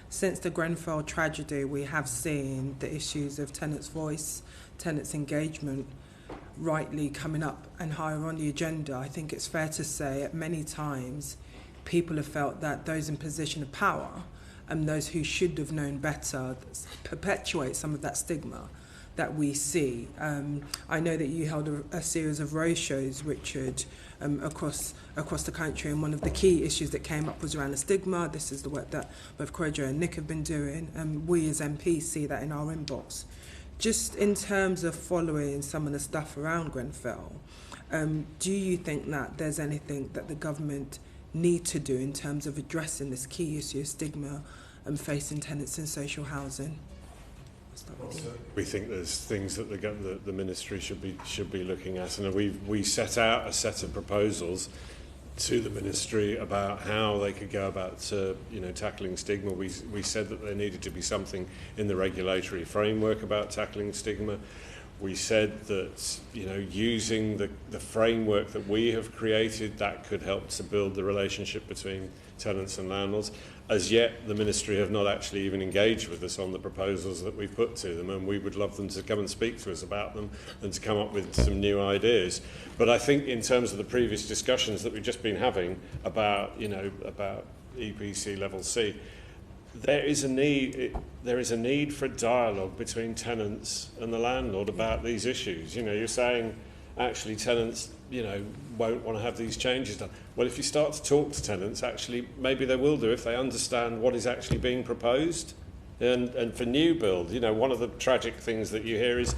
since the Grenfell tragedy, we have seen the issues of tenants' voice, tenants' engagement rightly coming up and higher on the agenda. I think it's fair to say at many times people have felt that those in position of power those who should have known better, perpetuate some of that stigma that we see. I know that you held a series of roadshows, Richard, across the country, and one of the key issues that came up was around the stigma. This is the work that both Kwejo and Nick have been doing, and we as MPs see that in our inbox. Just in terms of following some of the stuff around Grenfell, do you think that there's anything that the government need to do in terms of addressing this key issue of stigma facing tenants in social housing? We think there's things that the ministry should be looking at, and we set out a set of proposals to the ministry about how they could go about tackling stigma. We said that there needed to be something in the regulatory framework about tackling stigma. We said that using the framework that we have created, that could help to build the relationship between tenants and landlords. As yet, the ministry have not actually even engaged with us on the proposals that we've put to them, and we would love them to come and speak to us about them and to come up with some new ideas. But I think in terms of the previous discussions that we've just been having about EPC level C, there is a need for dialogue between tenants and the landlord about these issues. You're saying actually tenants won't want to have these changes done. Well, if you start to talk to tenants, actually maybe they will do if they understand what is actually being proposed. And for new build, one of the tragic things that you hear is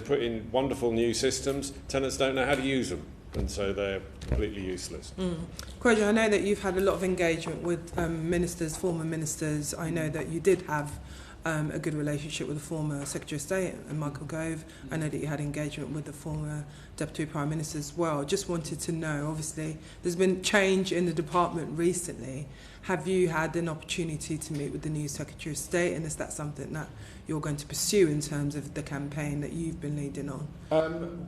put in wonderful new systems, tenants don't know how to use them, and so they're completely useless. Kwejo, I know that you've had a lot of engagement with ministers, former ministers. I know that you did have a good relationship with the former Secretary of State, Michael Gove. I know that you had engagement with the former Deputy Prime Minister as well. Just wanted to know, obviously, there's been change in the department recently. Have you had an opportunity to meet with the new Secretary of State, and is that something that you're going to pursue in terms of the campaign that you've been leading on?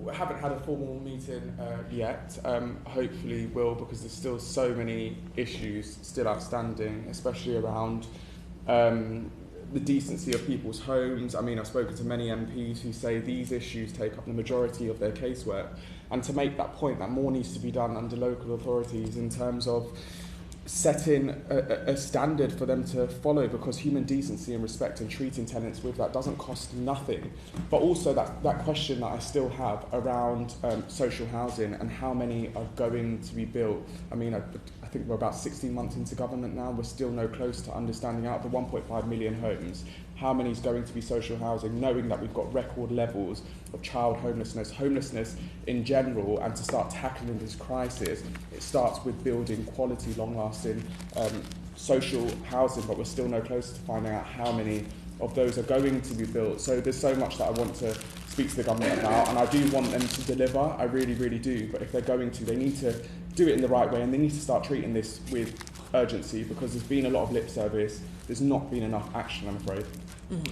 We haven't had a formal meeting yet. Hopefully will, because there's still so many issues still outstanding, especially around the decency of people's homes. I mean, I've spoken to many MPs who say these issues take up the majority of their casework. And to make that point, that more needs to be done under local authorities in terms of setting a standard for them to follow, because human decency and respect and treating tenants with that doesn't cost nothing. But also that question that I still have around social housing and how many are going to be built. I mean, I think we're about 16 months into government now. We're still no close to understanding out of the 1.5 million homes, how many is going to be social housing, knowing that we've got record levels of child homelessness in general, and to start tackling this crisis, it starts with building quality, long-lasting social housing, but we're still no closer to finding out how many of those are going to be built. So there's so much that I want to speak to the government about, and I do want them to deliver, I really, really do, but if they're going to, they need to do it in the right way, and they need to start treating this with urgency, because there's been a lot of lip service, there's not been enough action, I'm afraid.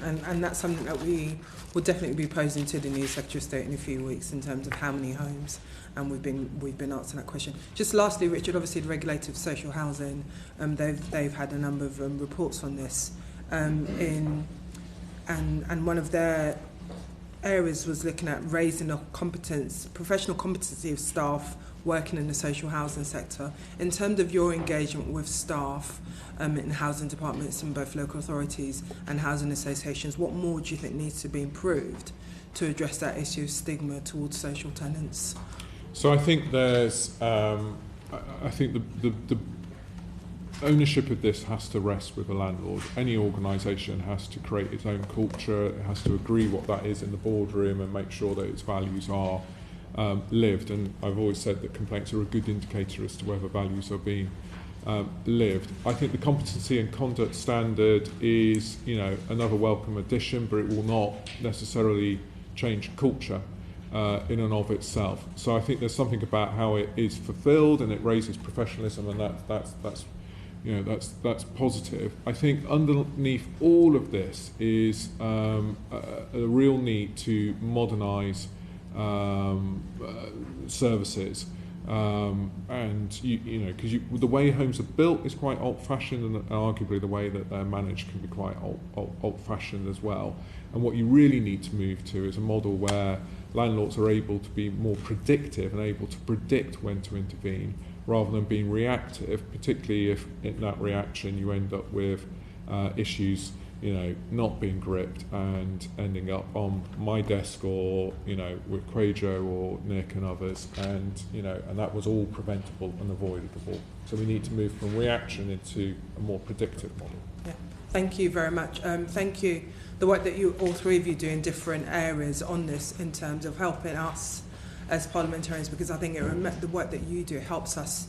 And that's something that we will definitely be posing to the new Secretary of State in a few weeks in terms of how many homes, and we've been answering that question. Just lastly, Richard, obviously the regulator of social housing, they've had a number of reports on this, and one of their areas was looking at raising the professional competency of staff working in the social housing sector. In terms of your engagement with staff in housing departments in both local authorities and housing associations, what more do you think needs to be improved to address that issue of stigma towards social tenants? So I think there's, I think the ownership of this has to rest with the landlord. Any organisation has to create its own culture, it has to agree what that is in the boardroom and make sure that its values are lived. And I've always said that complaints are a good indicator as to whether values are being lived. I think the competency and conduct standard is, another welcome addition, but it will not necessarily change culture in and of itself. So I think there's something about how it is fulfilled, and it raises professionalism, and that's positive. I think underneath all of this is a real need to modernise services, and because the way homes are built is quite old-fashioned, and arguably the way that they're managed can be quite old-fashioned as well. And what you really need to move to is a model where landlords are able to be more predictive and able to predict when to intervene, rather than being reactive, particularly if in that reaction you end up with issues, not being gripped and ending up on my desk or, with Quajo or Nick and others, and that was all preventable and avoidable. So we need to move from reaction into a more predictive model. Yeah. Thank you very much. Thank you. The work that all three of you do in different areas on this in terms of helping us as parliamentarians, because I think the work that you do helps us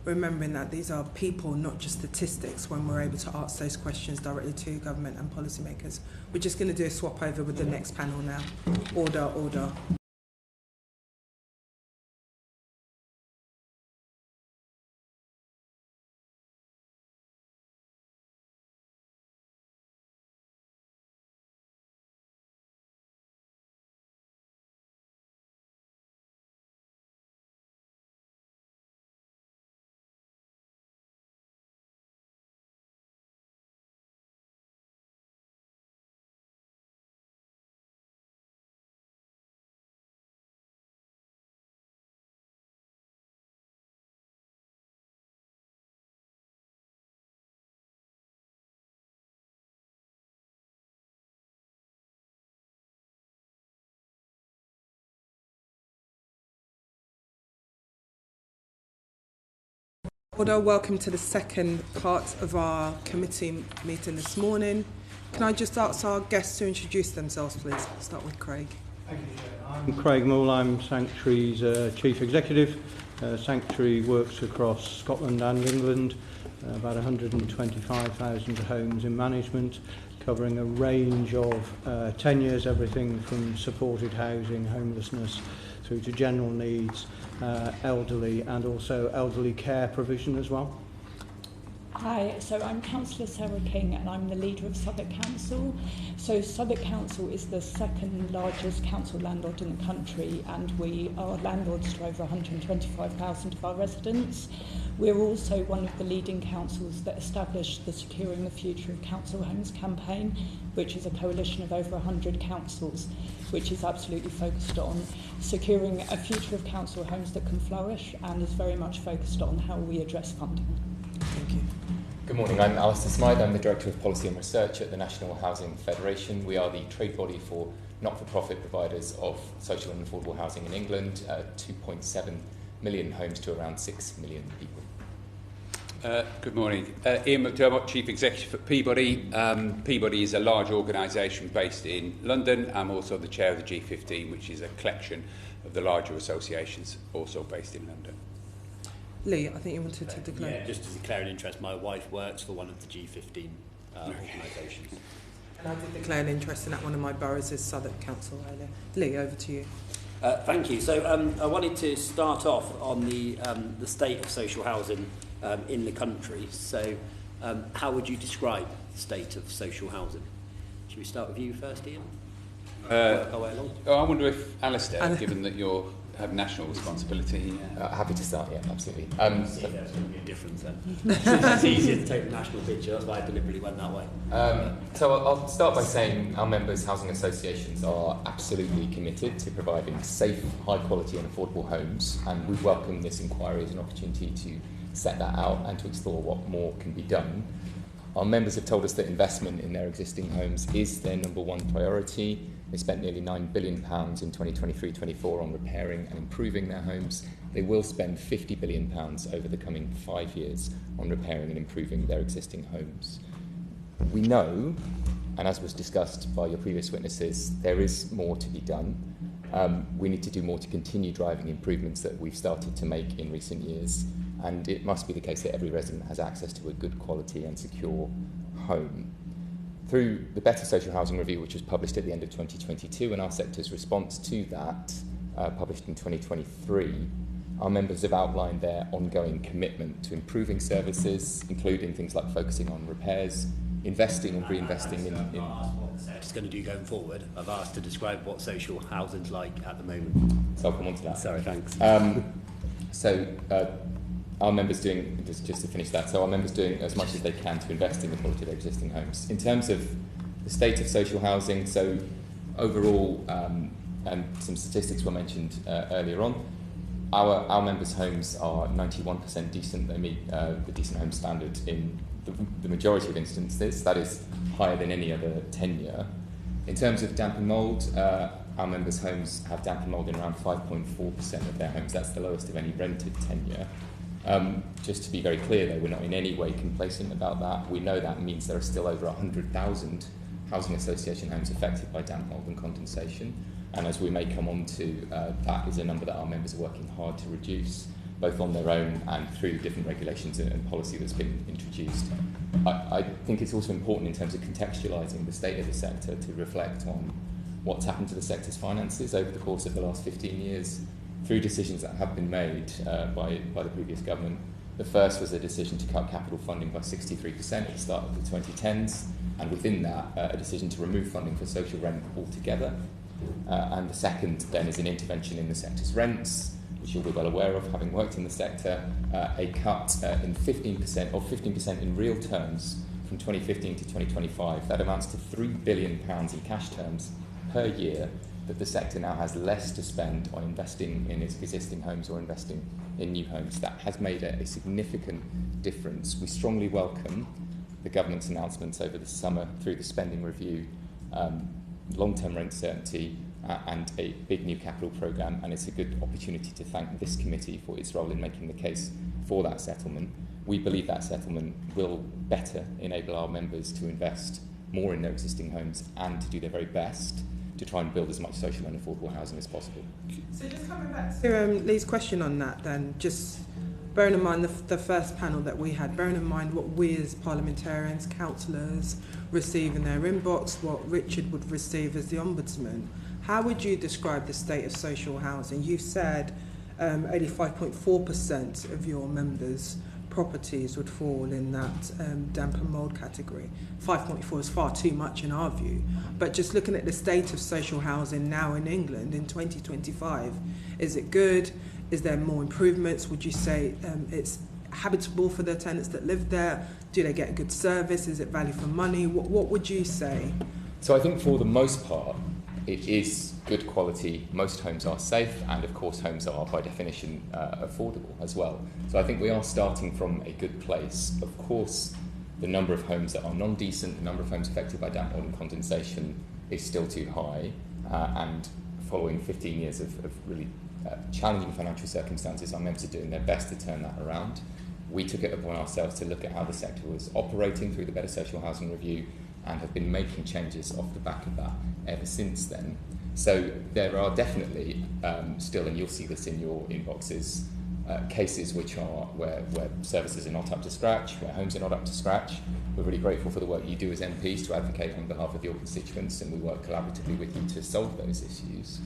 remembering that these are people, not just statistics, when we're able to ask those questions directly to government and policymakers. We're just going to do a swap over with the next panel now. Order. Welcome to the second part of our committee meeting this morning. Can I just ask our guests to introduce themselves, please? Start with Craig. Thank you, Chair. I'm Craig Moore. I'm Sanctuary's Chief Executive. Sanctuary works across Scotland and England, about 125,000 homes in management, covering a range of tenures, everything from supported housing, homelessness, through to general needs, elderly, and also elderly care provision as well. Hi, so I'm Councillor Sarah King and I'm the leader of Southwark Council. So Southwark Council is the second largest council landlord in the country, and we are landlords to over 125,000 of our residents. We're also one of the leading councils that established the Securing the Future of Council Homes campaign, which is a coalition of over 100 councils, which is absolutely focused on securing a future of council homes that can flourish, and is very much focused on how we address funding. Thank you. Good morning, I'm Alistair Smythe. I'm the Director of Policy and Research at the National Housing Federation. We are the trade body for not-for-profit providers of social and affordable housing in England, 2.7 million homes to around 6 million people. Good morning. Ian McDermott, Chief Executive at Peabody. Peabody is a large organisation based in London. I'm also the Chair of the G15, which is a collection of the larger associations also based in London. Lee, I think you wanted to declare. Yeah, just to declare an interest, my wife works for one of the G15 organisations. And I did declare an interest in that. One of my boroughs is Southwark Council earlier. Lee, over to you. Thank you. So I wanted to start off on the state of social housing in the country. So how would you describe the state of social housing? Should we start with you first, Ian? I wonder if Alistair, given that you have national responsibility. Happy to start, yeah, absolutely. See, there's going to be a difference then. It's easier to take the national picture, that's why I deliberately went that way. So I'll start by saying our members' housing associations are absolutely committed to providing safe, high quality and affordable homes, and we welcome this inquiry as an opportunity to set that out and to explore what more can be done. Our members have told us that investment in their existing homes is their number one priority. They spent nearly £9 billion in 2023-24 on repairing and improving their homes. They will spend £50 billion over the coming 5 years on repairing and improving their existing homes. We know, and as was discussed by your previous witnesses, there is more to be done. We need to do more to continue driving improvements that we've started to make in recent years, and it must be the case that every resident has access to a good quality and secure home. Through the Better Social Housing Review, which was published at the end of 2022, and our sector's response to that, published in 2023, our members have outlined their ongoing commitment to improving services, including things like focusing on repairs, investing and reinvesting in... It's going to do going forward. I've asked to describe what social housing's like at the moment. So I'll come on to that. Sorry, thanks. Our members doing, just to finish that, so our members doing as much as they can to invest in the quality of their existing homes. In terms of the state of social housing, so overall, and some statistics were mentioned earlier on, Our members' homes are 91% decent. They meet the decent home standard in the majority of instances. That is higher than any other tenure. In terms of damp and mould, our members' homes have damp and mould in around 5.4% of their homes. That's the lowest of any rented tenure. Just to be very clear, though, we're not in any way complacent about that. We know that means there are still over 100,000 housing association homes affected by damp, mould and condensation. And as we may come on to, that is a number that our members are working hard to reduce, both on their own and through the different regulations and policy that's been introduced. I think it's also important in terms of contextualising the state of the sector to reflect on what's happened to the sector's finances over the course of the last 15 years through decisions that have been made by the previous government. The first was a decision to cut capital funding by 63% at the start of the 2010s, and within that, a decision to remove funding for social rent altogether. And the second then is an intervention in the sector's rents, which you'll be well aware of, having worked in the sector, a cut in 15% in real terms from 2015 to 2025. That amounts to £3 billion in cash terms per year that the sector now has less to spend on investing in its existing homes or investing in new homes. That has made a significant difference. We strongly welcome the government's announcements over the summer through the spending review, long-term rent certainty and a big new capital programme, and it's a good opportunity to thank this committee for its role in making the case for that settlement. We believe that settlement will better enable our members to invest more in their existing homes and to do their very best to try and build as much social and affordable housing as possible. So just coming back to Lee's question on that then, just bearing in mind the first panel that we had, bearing in mind what we as parliamentarians, councillors receive in their inbox, what Richard would receive as the Ombudsman, how would you describe the state of social housing? You've said 85.4% of your members' properties would fall in that damp and mould category. 5.4 is far too much in our view. But just looking at the state of social housing now in England in 2025, is it good? Is there more improvements? Would you say it's habitable for the tenants that live there? Do they get good service? Is it value for money? What would you say? So I think for the most part, it is good quality. Most homes are safe, and of course homes are by definition affordable as well. So I think we are starting from a good place. Of course, the number of homes that are non-decent, the number of homes affected by damp, mould and condensation is still too high, and following 15 years of really challenging financial circumstances, our members are doing their best to turn that around. We took it upon ourselves to look at how the sector was operating through the Better Social Housing Review and have been making changes off the back of that ever since then. So there are definitely still, and you'll see this in your inboxes, cases which are where services are not up to scratch, where homes are not up to scratch. We're really grateful for the work you do as MPs to advocate on behalf of your constituents, and we work collaboratively with you to solve those issues.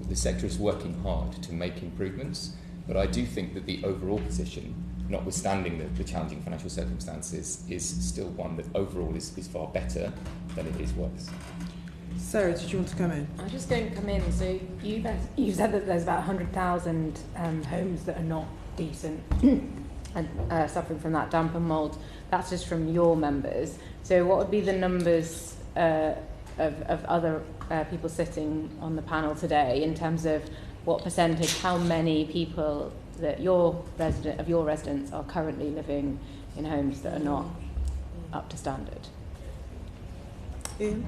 The sector is working hard to make improvements, but I do think that the overall position, notwithstanding the challenging financial circumstances, is still one that overall is far better than it is worse. Sarah, did you want to come in? I'm just going to come in. So you said that there's about 100,000 homes that are not decent and suffering from that damp and mould. That's just from your members. So what would be the numbers of other people sitting on the panel today in terms of what percentage, how many people that your residents are currently living in homes that are not up to standard? Ian?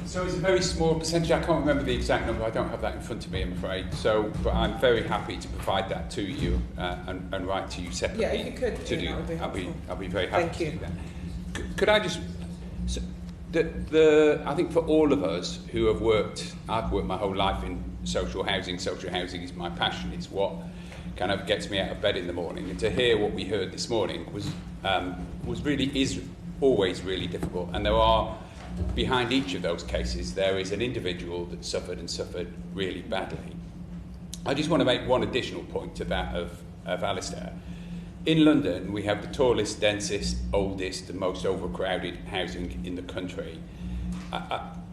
So it's a very small percentage. I can't remember the exact number. I don't have that in front of me, I'm afraid. So, but I'm very happy to provide that to you and write to you separately. Yeah, if you could, to Ian, do. that would be I'll be very happy Thank to you. do that. Could I just? So I think for all of us who have worked, I've worked my whole life in social housing. Social housing is my passion. It's what kind of gets me out of bed in the morning. And to hear what we heard this morning was always really difficult. And there are, behind each of those cases, there is an individual that suffered really badly. I just want to make one additional point to that of Alistair. In London, we have the tallest, densest, oldest and most overcrowded housing in the country.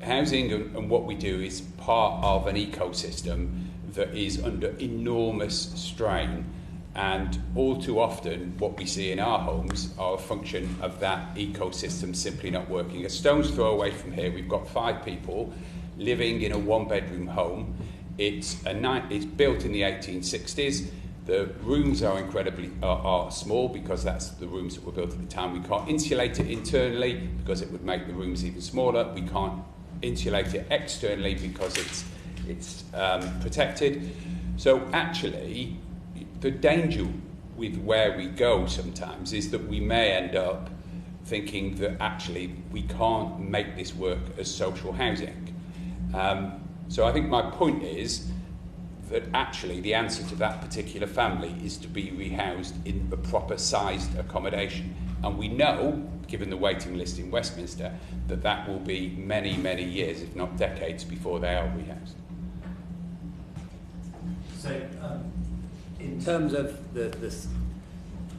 Housing and what we do is part of an ecosystem that is under enormous strain, and all too often what we see in our homes are a function of that ecosystem simply not working. A stone's throw away from here, we've got 5 people living in a 1-bedroom home It's built in the 1860s. The rooms are are small because that's the rooms that were built at the time. We can't insulate it internally because it would make the rooms even smaller. We can't insulate it externally because it's protected. So actually, the danger with where we go sometimes is that we may end up thinking that actually we can't make this work as social housing. So I think my point is that actually the answer to that particular family is to be rehoused in a proper sized accommodation. And we know, given the waiting list in Westminster, that that will be many, many years, if not decades, before they are rehoused. So, in terms of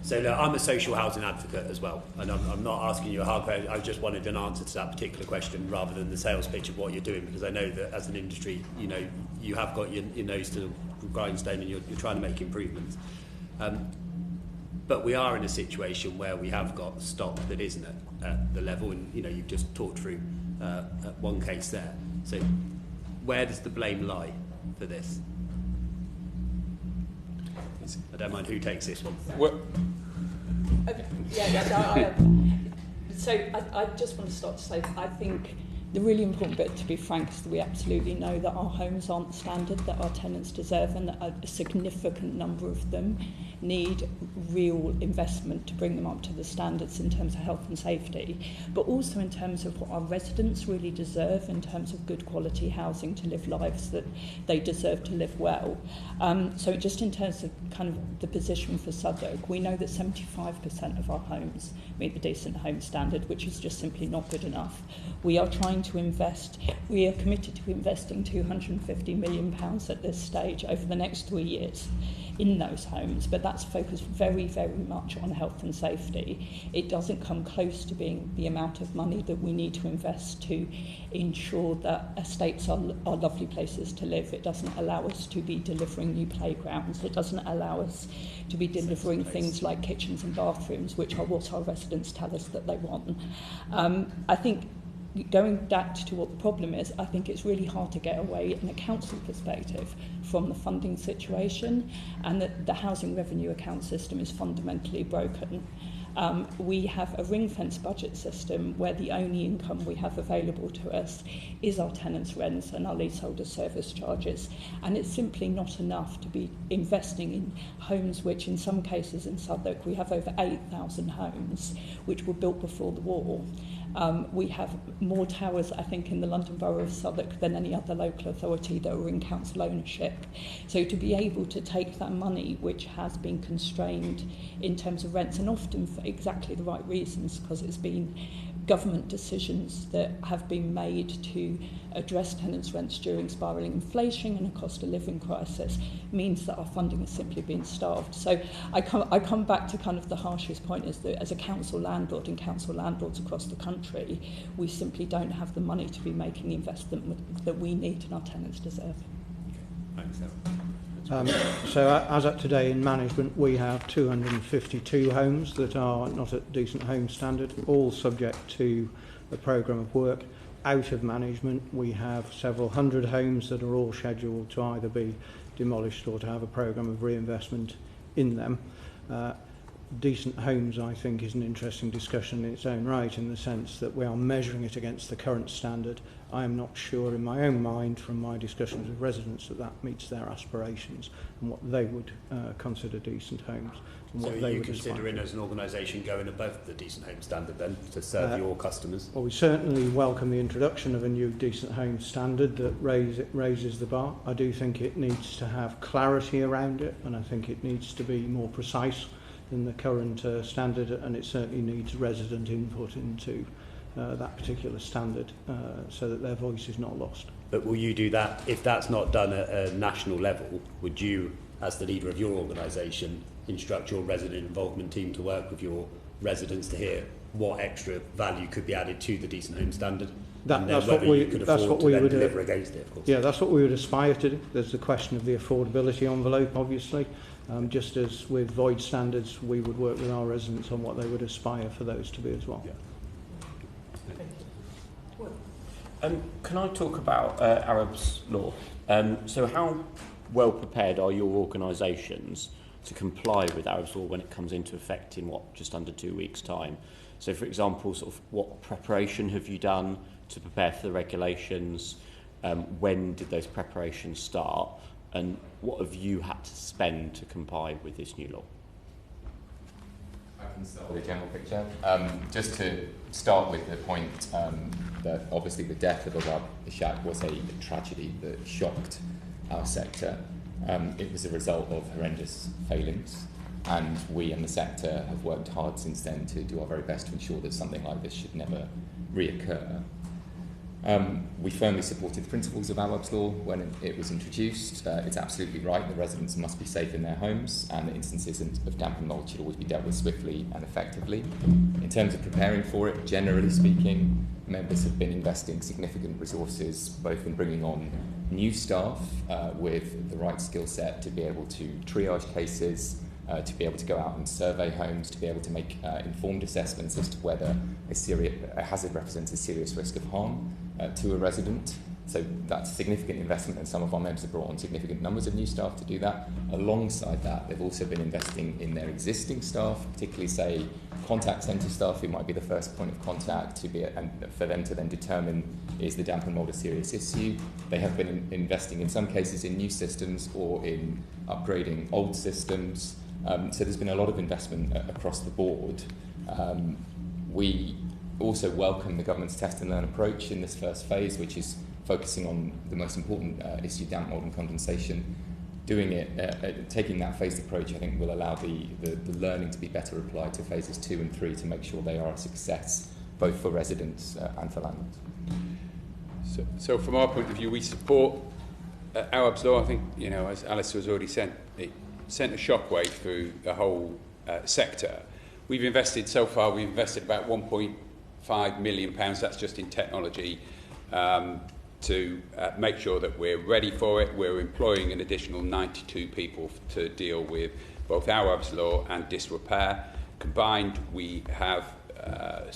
so look, I'm a social housing advocate as well, and I'm not asking you a hard question. I just wanted an answer to that particular question rather than the sales pitch of what you're doing, because I know that as an industry, you know, you have got your nose to the grindstone and you're trying to make improvements. But we are in a situation where we have got stock that isn't at the level, and you know, you've just talked through one case there. So where does the blame lie for this? I don't mind who takes this one. So I just want to start to say, I think the really important bit, to be frank, is that we absolutely know that our homes aren't standard, that our tenants deserve, and that a significant number of them need real investment to bring them up to the standards in terms of health and safety, but also in terms of what our residents really deserve in terms of good quality housing to live lives that they deserve to live well. So just in terms of kind of the position for Southwark, we know that 75% of our homes meet the decent home standard, which is just simply not good enough. We are trying to invest, we are committed to investing £250 million at this stage over the next 3 years in those homes, but that's focused very, very much on health and safety. It doesn't come close to being the amount of money that we need to invest to ensure that estates are lovely places to live. It doesn't allow us to be delivering new playgrounds. It doesn't allow us to be delivering things like kitchens and bathrooms, which are what our residents tell us that they want. I think going back to what the problem is, I think it's really hard to get away in a council perspective from the funding situation, and that the housing revenue account system is fundamentally broken. We have a ring-fence budget system where the only income we have available to us is our tenants' rents and our leaseholder service charges, and it's simply not enough to be investing in homes which in some cases in Southwark we have over 8,000 homes which were built before the war. We have more towers, I think, in the London Borough of Southwark than any other local authority that are in council ownership. So to be able to take that money, which has been constrained in terms of rents, and often for exactly the right reasons, because it's been government decisions that have been made to address tenants' rents during spiralling inflation and a cost of living crisis, means that our funding has simply been starved. So I come back to kind of the harshest point, is that as a council landlord and council landlords across the country, we simply don't have the money to be making the investment that we need and our tenants deserve. Thanks, So as at today in management, we have 252 homes that are not at decent home standard, all subject to a programme of work. Out of management, we have several hundred homes that are all scheduled to either be demolished or to have a programme of reinvestment in them. Decent homes, I think, is an interesting discussion in its own right, in the sense that we are measuring it against the current standard. I am not sure in my own mind, from my discussions with residents, that that meets their aspirations and what they would consider decent homes. And so what are they you would considering as an organisation going above the decent home standard then to serve your customers? Well, we certainly welcome the introduction of a new decent home standard that raises the bar. I do think it needs to have clarity around it, and I think it needs to be more precise than the current standard, and it certainly needs resident input into that particular standard so that their voice is not lost. But will you do that, if that's not done at a national level, would you, as the leader of your organisation, instruct your resident involvement team to work with your residents to hear what extra value could be added to the decent home standard? That's what we would deliver against it, of course. Yeah, that's what we would aspire to do. There's the question of the affordability envelope, obviously. Just as with void standards, we would work with our residents on what they would aspire for those to be as well. Yeah. Can I talk about Arab's law? So how well prepared are your organisations to comply with Arab's law when it comes into effect in just under 2 weeks' time? So, for example, sort of what preparation have you done to prepare for the regulations? When did those preparations start? And what have you had to spend to comply with this new law? I can start with a general picture. Just to start with the point that obviously the death of Awad Ishaq was a tragedy that shocked our sector. It was a result of horrendous failings, and we in the sector have worked hard since then to do our very best to ensure that something like this should never reoccur. We firmly supported the principles of Arab's law when it was introduced. It's absolutely right, the residents must be safe in their homes, and the instances of damp and mould should always be dealt with swiftly and effectively. In terms of preparing for it, generally speaking, members have been investing significant resources both in bringing on new staff with the right skill set to be able to triage cases, to be able to go out and survey homes, to be able to make informed assessments as to whether a hazard represents a serious risk of harm to a resident. So that's significant investment, and some of our members have brought on significant numbers of new staff to do that. Alongside that, they've also been investing in their existing staff, particularly, say, contact centre staff, who might be the first point of contact and for them to then determine is the damp and mould a serious issue. They have been investing in some cases in new systems or in upgrading old systems. So there's been a lot of investment across the board. We also welcome the government's test and learn approach in this first phase, which is focusing on the most important issue, damp, mould and condensation. Doing it, taking that phased approach, I think will allow the learning to be better applied to phases 2 and 3 to make sure they are a success, both for residents and for landlords. So from our point of view, we support Arab's law. I think, as Alistair has already said, it sent a shockwave through the whole sector. We've invested about £1.5 million, that's just in technology, to make sure that we're ready for it. We're employing an additional 92 people to deal with both Arab's law and disrepair. Combined, we have a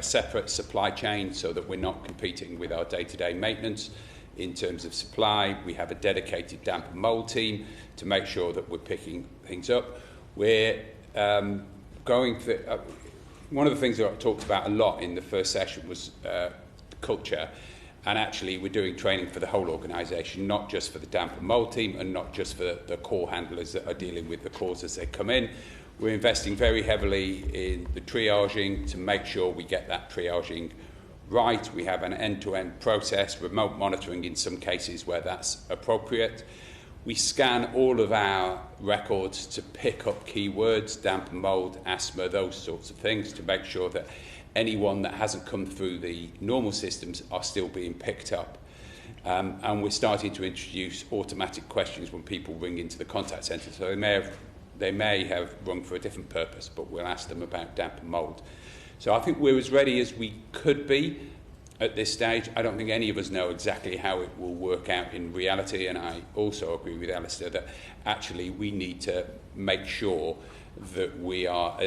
separate supply chain so that we're not competing with our day-to-day maintenance. In terms of supply, we have a dedicated damp and mould team to make sure that we're picking things up. We're one of the things that I talked about a lot in the first session was culture, and actually we're doing training for the whole organisation, not just for the damp and mould team and not just for the core handlers that are dealing with the cores as they come in. We're investing very heavily in the triaging to make sure we get that triaging right. We have an end-to-end process, remote monitoring in some cases where that's appropriate. We scan all of our records to pick up keywords, damp and mould, asthma, those sorts of things, to make sure that anyone that hasn't come through the normal systems are still being picked up. And we're starting to introduce automatic questions when people ring into the contact centre. So they may have rung for a different purpose, but we'll ask them about damp and mould. So I think we're as ready as we could be at this stage. I don't think any of us know exactly how it will work out in reality, and I also agree with Alistair that actually we need to make sure that we are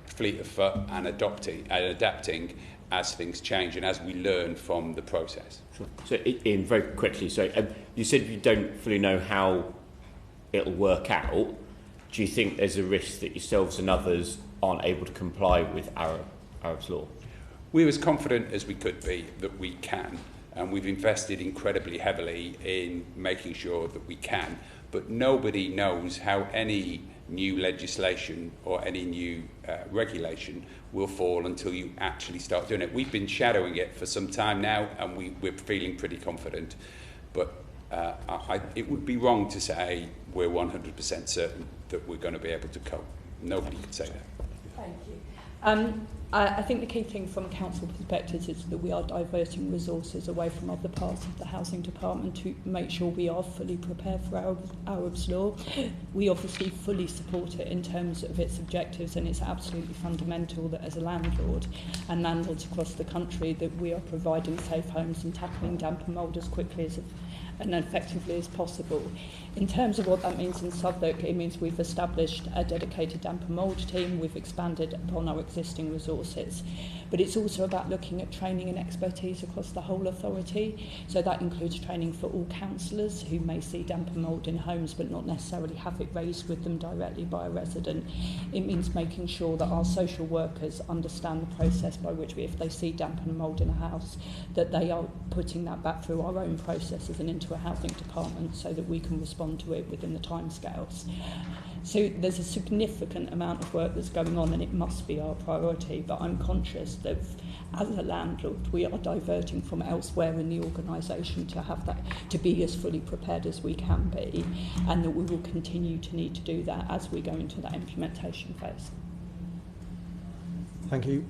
fleet of foot and adapting as things change and as we learn from the process. Sure. So, Ian, very quickly, so you said you don't fully know how it'll work out. Do you think there's a risk that yourselves and others aren't able to comply with Arab's law? We're as confident as we could be that we can, and we've invested incredibly heavily in making sure that we can, but nobody knows how any new legislation or any new regulation will fall until you actually start doing it. We've been shadowing it for some time now, and we're feeling pretty confident, but it would be wrong to say we're 100% certain that we're going to be able to cope. Nobody could say that. Thank you. I think the key thing from a council perspective is that we are diverting resources away from other parts of the housing department to make sure we are fully prepared for Arab's law. We obviously fully support it in terms of its objectives, and it's absolutely fundamental that as a landlord and landlords across the country that we are providing safe homes and tackling damp and mould as quickly and effectively as possible. In terms of what that means in Southwark, it means we've established a dedicated damp and mould team, we've expanded upon our existing resources. But it's also about looking at training and expertise across the whole authority. So that includes training for all councillors who may see damp and mould in homes but not necessarily have it raised with them directly by a resident. It means making sure that our social workers understand the process by which, if they see damp and mould in a house, that they are putting that back through our own processes and into a housing department so that we can respond to it within the timescales. So there's a significant amount of work that's going on, and it must be our priority, but I'm conscious that as a landlord we are diverting from elsewhere in the organisation to have that, to be as fully prepared as we can be, and that we will continue to need to do that as we go into that implementation phase. Thank you.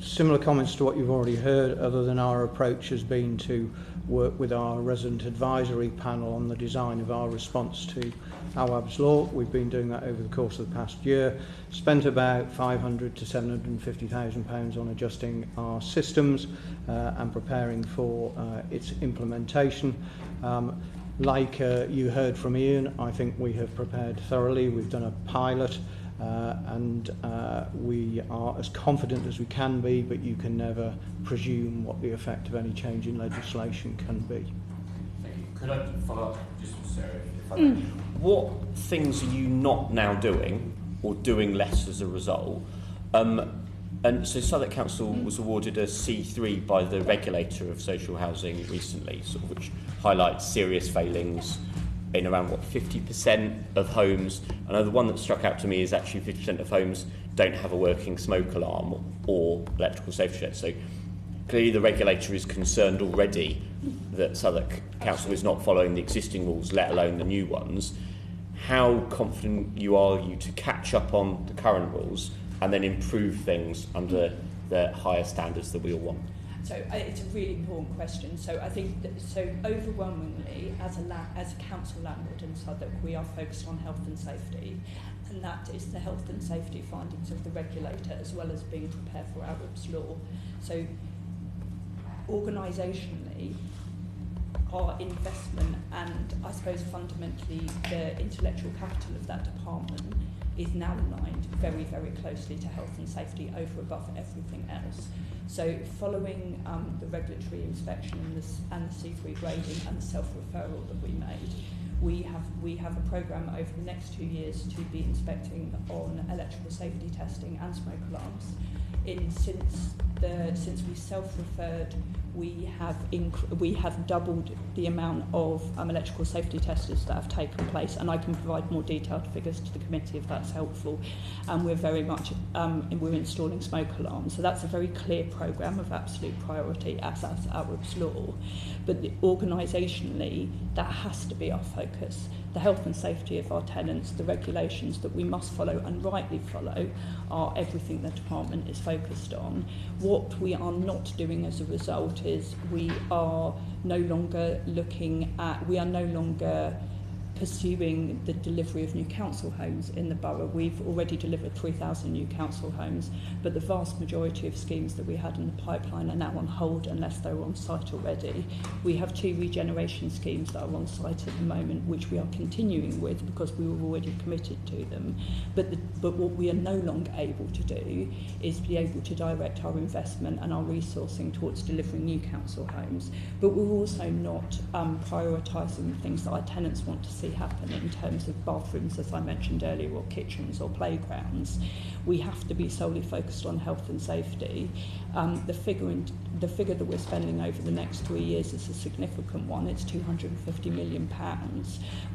Similar comments to what you've already heard, other than our approach has been to work with our resident advisory panel on the design of our response to Awab's law. We've been doing that over the course of the past year. Spent about £500,000 to £750,000 on adjusting our systems and preparing for its implementation. Like you heard from Ian, I think we have prepared thoroughly. We've done a pilot. And we are as confident as we can be, but you can never presume what the effect of any change in legislation can be. Thank you. Could I follow up just with Sarah, if I may? What things are you not now doing, or doing less as a result? And so Southwark Council was awarded a C3 by the regulator of social housing recently, sort of, which highlights serious failings in around, 50% of homes. I know the one that struck out to me is actually 50% of homes don't have a working smoke alarm or electrical safety check. So clearly the regulator is concerned already that Southwark Council is not following the existing rules, let alone the new ones. How confident are you to catch up on the current rules and then improve things under the higher standards that we all want? So it's a really important question. So I think that, so overwhelmingly, as a council landlord in Southwark, we are focused on health and safety, and that is the health and safety findings of the regulator, as well as being prepared for Arab's law. So organisationally, our investment and I suppose fundamentally the intellectual capital of that department is now aligned very, very closely to health and safety over above everything else. So following the regulatory inspection and the C3 grading and the self-referral that we made, we have a programme over the next 2 years to be inspecting on electrical safety testing and smoke alarms. Since we self-referred, we have doubled the amount of electrical safety testers that have taken place, and I can provide more detailed figures to the committee if that's helpful. And we're very much we're installing smoke alarms, so that's a very clear programme of absolute priority as Arab's law. But organisationally, that has to be our focus. The health and safety of our tenants, the regulations that we must follow and rightly follow, are everything the department is focused on. What we are not doing as a result is we are no longer pursuing the delivery of new council homes in the borough. We've already delivered 3,000 new council homes, but the vast majority of schemes that we had in the pipeline are now on hold unless they're on site already. We have 2 regeneration schemes that are on site at the moment, which we are continuing with because we were already committed to them. But what we are no longer able to do is be able to direct our investment and our resourcing towards delivering new council homes. But we're also not prioritising things that our tenants want to see happen in terms of bathrooms, as I mentioned earlier, or kitchens or playgrounds. We have to be solely focused on health and safety. The figure that we're spending over the next 3 years is a significant one. It's £250 million,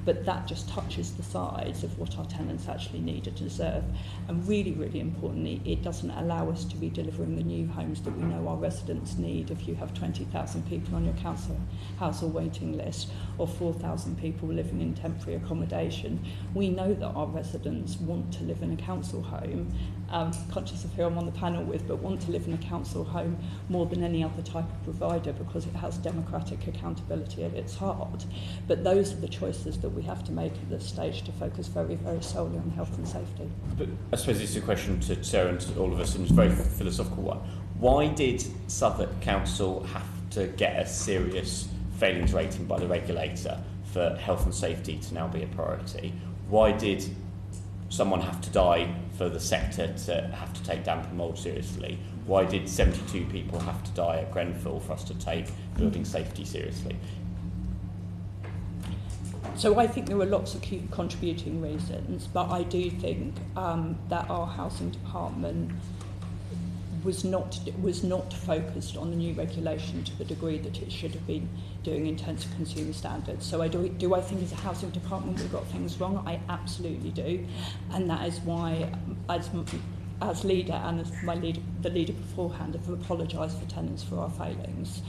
but that just touches the size of what our tenants actually need and deserve. And really, really importantly, it doesn't allow us to be delivering the new homes that we know our residents need. If you have 20,000 people on your council waiting list, or 4,000 people living in temporary accommodation, we know that our residents want to live in a council home, conscious of who I'm on the panel with, but want to live in a council home more than any other type of provider because it has democratic accountability at its heart. But those are the choices that we have to make at this stage to focus very, very solely on health and safety. But I suppose this is a question to Sarah and to all of us, and it's a very philosophical one. Why did Southwark Council have to get a serious failings rating by the regulator for health and safety to now be a priority? Why did someone have to die for the sector to have to take damp and mould seriously? Why did 72 people have to die at Grenfell for us to take building safety seriously? So I think there were lots of contributing reasons, but I do think that our housing department was not focused on the new regulation to the degree that it should have been doing in terms of consumer standards. So do I think as a housing department we got things wrong? I absolutely do, and that is why as leader and as the leader beforehand have apologised for tenants for our failings.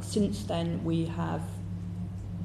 Since then we have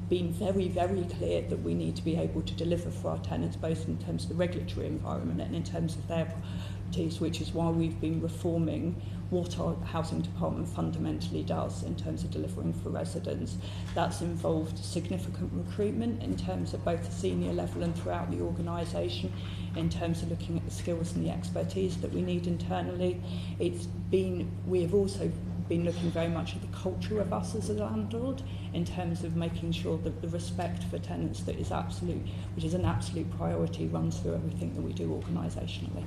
been very, very clear that we need to be able to deliver for our tenants, both in terms of the regulatory environment and in terms of their priorities, which is why we've been reforming what our housing department fundamentally does in terms of delivering for residents. That's involved significant recruitment in terms of both the senior level and throughout the organisation, in terms of looking at the skills and the expertise that we need internally. We have also been looking very much at the culture of us as a landlord in terms of making sure that the respect for tenants that is absolute, which is an absolute priority, runs through everything that we do organisationally.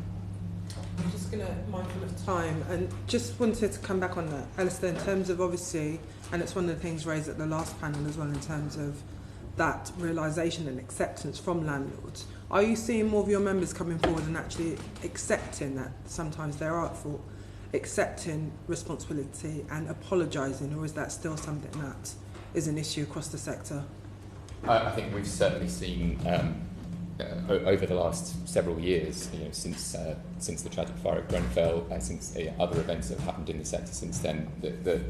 I'm just going to, mindful of time, and just wanted to come back on that, Alistair, in terms of obviously, and it's one of the things raised at the last panel as well, in terms of that realisation and acceptance from landlords. Are you seeing more of your members coming forward and actually accepting that sometimes they're at fault, accepting responsibility and apologising, or is that still something that is an issue across the sector? I think we've certainly seen over the last several years, since the tragic fire at Grenfell, since other events that have happened in the sector since then, the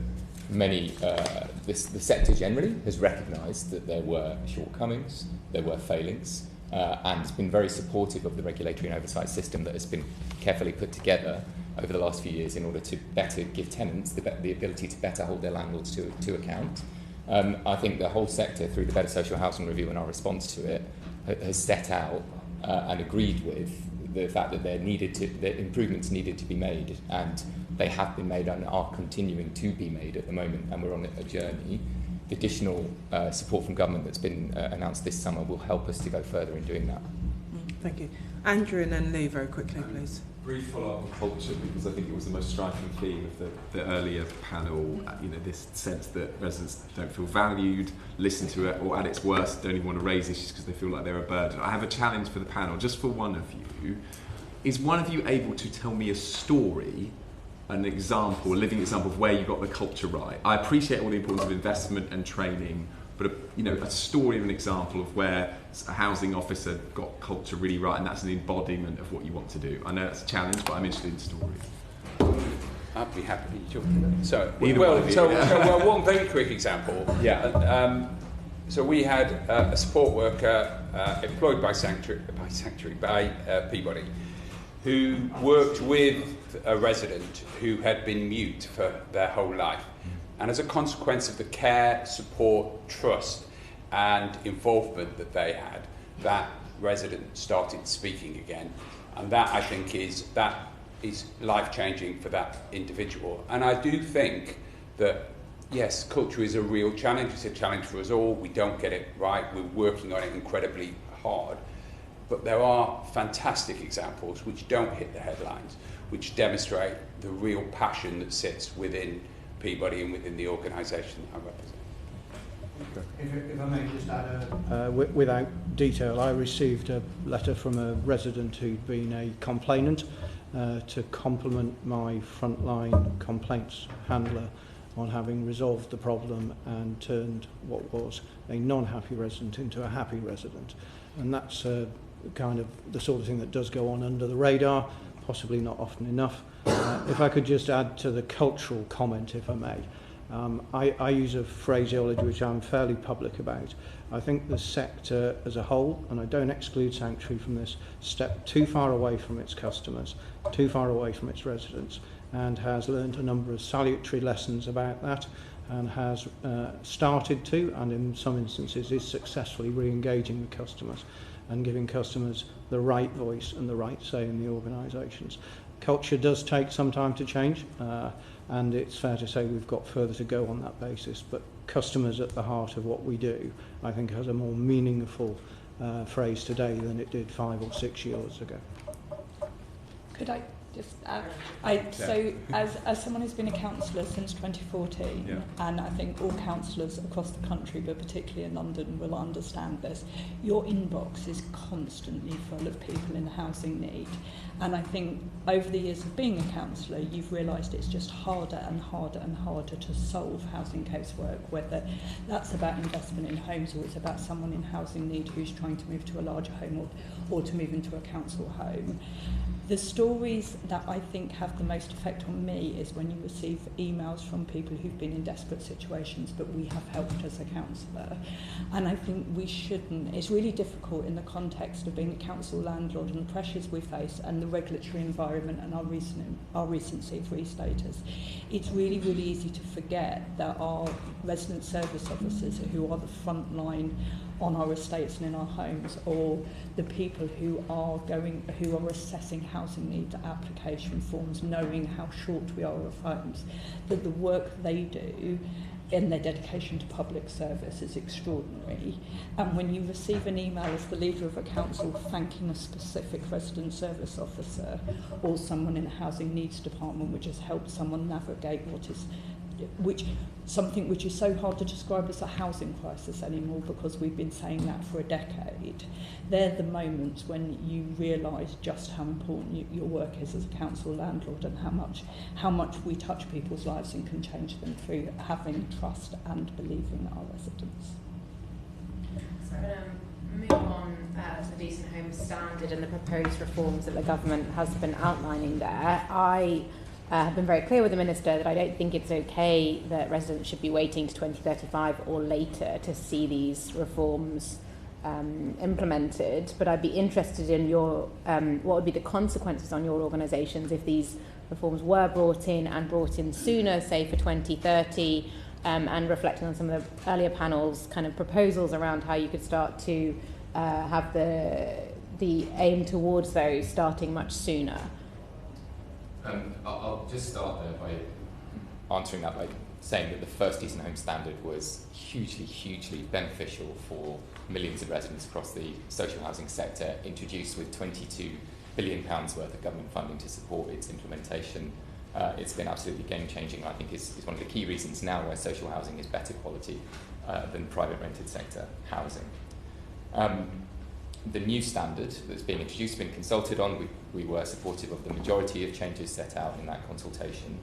sector generally has recognised that there were shortcomings, there were failings, and has been very supportive of the regulatory and oversight system that has been carefully put together over the last few years in order to better give tenants the ability to better hold their landlords to account. I think the whole sector, through the Better Social Housing Review and our response to it, has set out and agreed with the fact that that improvements needed to be made, and they have been made and are continuing to be made at the moment, and we're on a journey. The additional support from government that's been announced this summer will help us to go further in doing that. Thank you. Andrew and then Lee, very quickly, please. Brief follow-up on culture, because I think it was the most striking theme of the earlier panel, this sense that residents don't feel valued, listened to it, or at its worst, don't even want to raise issues because they feel like they're a burden. I have a challenge for the panel, just for one of you. Is one of you able to tell me a story, an example, a living example of where you got the culture right? I appreciate all the importance of investment and training, but a story of an example of where a housing officer got culture really right, and that's an embodiment of what you want to do. I know that's a challenge, but I'm interested in stories. I'd be happy to. One very quick example. Yeah. So we had a support worker employed by Peabody, who worked with a resident who had been mute for their whole life. And as a consequence of the care, support, trust and involvement that they had, that resident started speaking again. And that, I think, is life-changing for that individual. And I do think that, yes, culture is a real challenge. It's a challenge for us all. We don't get it right. We're working on it incredibly hard. But there are fantastic examples which don't hit the headlines, which demonstrate the real passion that sits within Peabody and within the organisation that I represent. If I may just add, without detail, I received a letter from a resident who'd been a complainant to compliment my frontline complaints handler on having resolved the problem and turned what was a non-happy resident into a happy resident. And that's kind of the sort of thing that does go on under the radar, possibly not often enough. If I could just add to the cultural comment, if I may. I use a phraseology which I'm fairly public about. I think the sector as a whole, and I don't exclude Sanctuary from this, stepped too far away from its customers, too far away from its residents, and has learned a number of salutary lessons about that, and has started to, and in some instances is successfully re-engaging with customers and giving customers the right voice and the right say in the organisations. Culture does take some time to change, and it's fair to say we've got further to go on that basis, but customers at the heart of what we do, I think has a more meaningful phrase today than it did 5 or 6 years ago. Could I just add? So as someone who's been a councillor since 2014, and I think all councillors across the country, but particularly in London, will understand this, your inbox is constantly full of people in housing need. And I think over the years of being a councillor, you've realised it's just harder and harder and harder to solve housing casework, whether that's about investment in homes or it's about someone in housing need who's trying to move to a larger home or to move into a council home. The stories that I think have the most effect on me is when you receive emails from people who've been in desperate situations but we have helped as a councillor. And I think we shouldn't. It's really difficult in the context of being a council landlord and the pressures we face and the regulatory environment and our recency of restatus. It's really, really easy to forget that our resident service officers who are the front line on our estates and in our homes, or the people who are assessing housing needs application forms, knowing how short we are of homes, that the work they do in their dedication to public service is extraordinary. And when you receive an email as the leader of a council thanking a specific resident service officer or someone in a housing needs department which has helped someone navigate something which is so hard to describe as a housing crisis anymore because we've been saying that for a decade, they're the moments when you realise just how important your work is as a council landlord and how much we touch people's lives and can change them through having trust and believing our residents. So I'm going to move on to the Decent Homes Standard and the proposed reforms that the government has been outlining there. I have been very clear with the Minister that I don't think it's okay that residents should be waiting to 2035 or later to see these reforms implemented, but I'd be interested in your what would be the consequences on your organisations if these reforms were brought in sooner, say for 2030, and reflecting on some of the earlier panels' kind of proposals around how you could start to have the aim towards those starting much sooner. I'll just start there by answering that by saying that the first Decent Home Standard was hugely beneficial for millions of residents across the social housing sector, introduced with £22 billion worth of government funding to support its implementation. It's been absolutely game-changing. I think is one of the key reasons now why social housing is better quality than private rented sector housing. The new standard that's being introduced, been consulted on, we were supportive of the majority of changes set out in that consultation.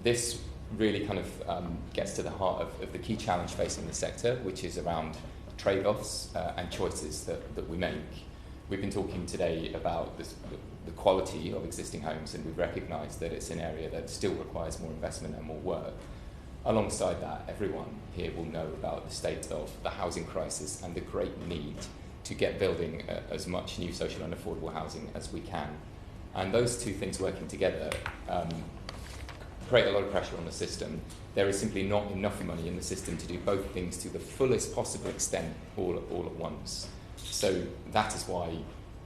This really kind of gets to the heart of the key challenge facing the sector, which is around trade-offs and choices that we make. We've been talking today about the quality of existing homes, and we've recognised that it's an area that still requires more investment and more work. Alongside that, everyone here will know about the state of the housing crisis and the great need to get building as much new social and affordable housing as we can. And those two things working together create a lot of pressure on the system. There is simply not enough money in the system to do both things to the fullest possible extent all at once. So that is why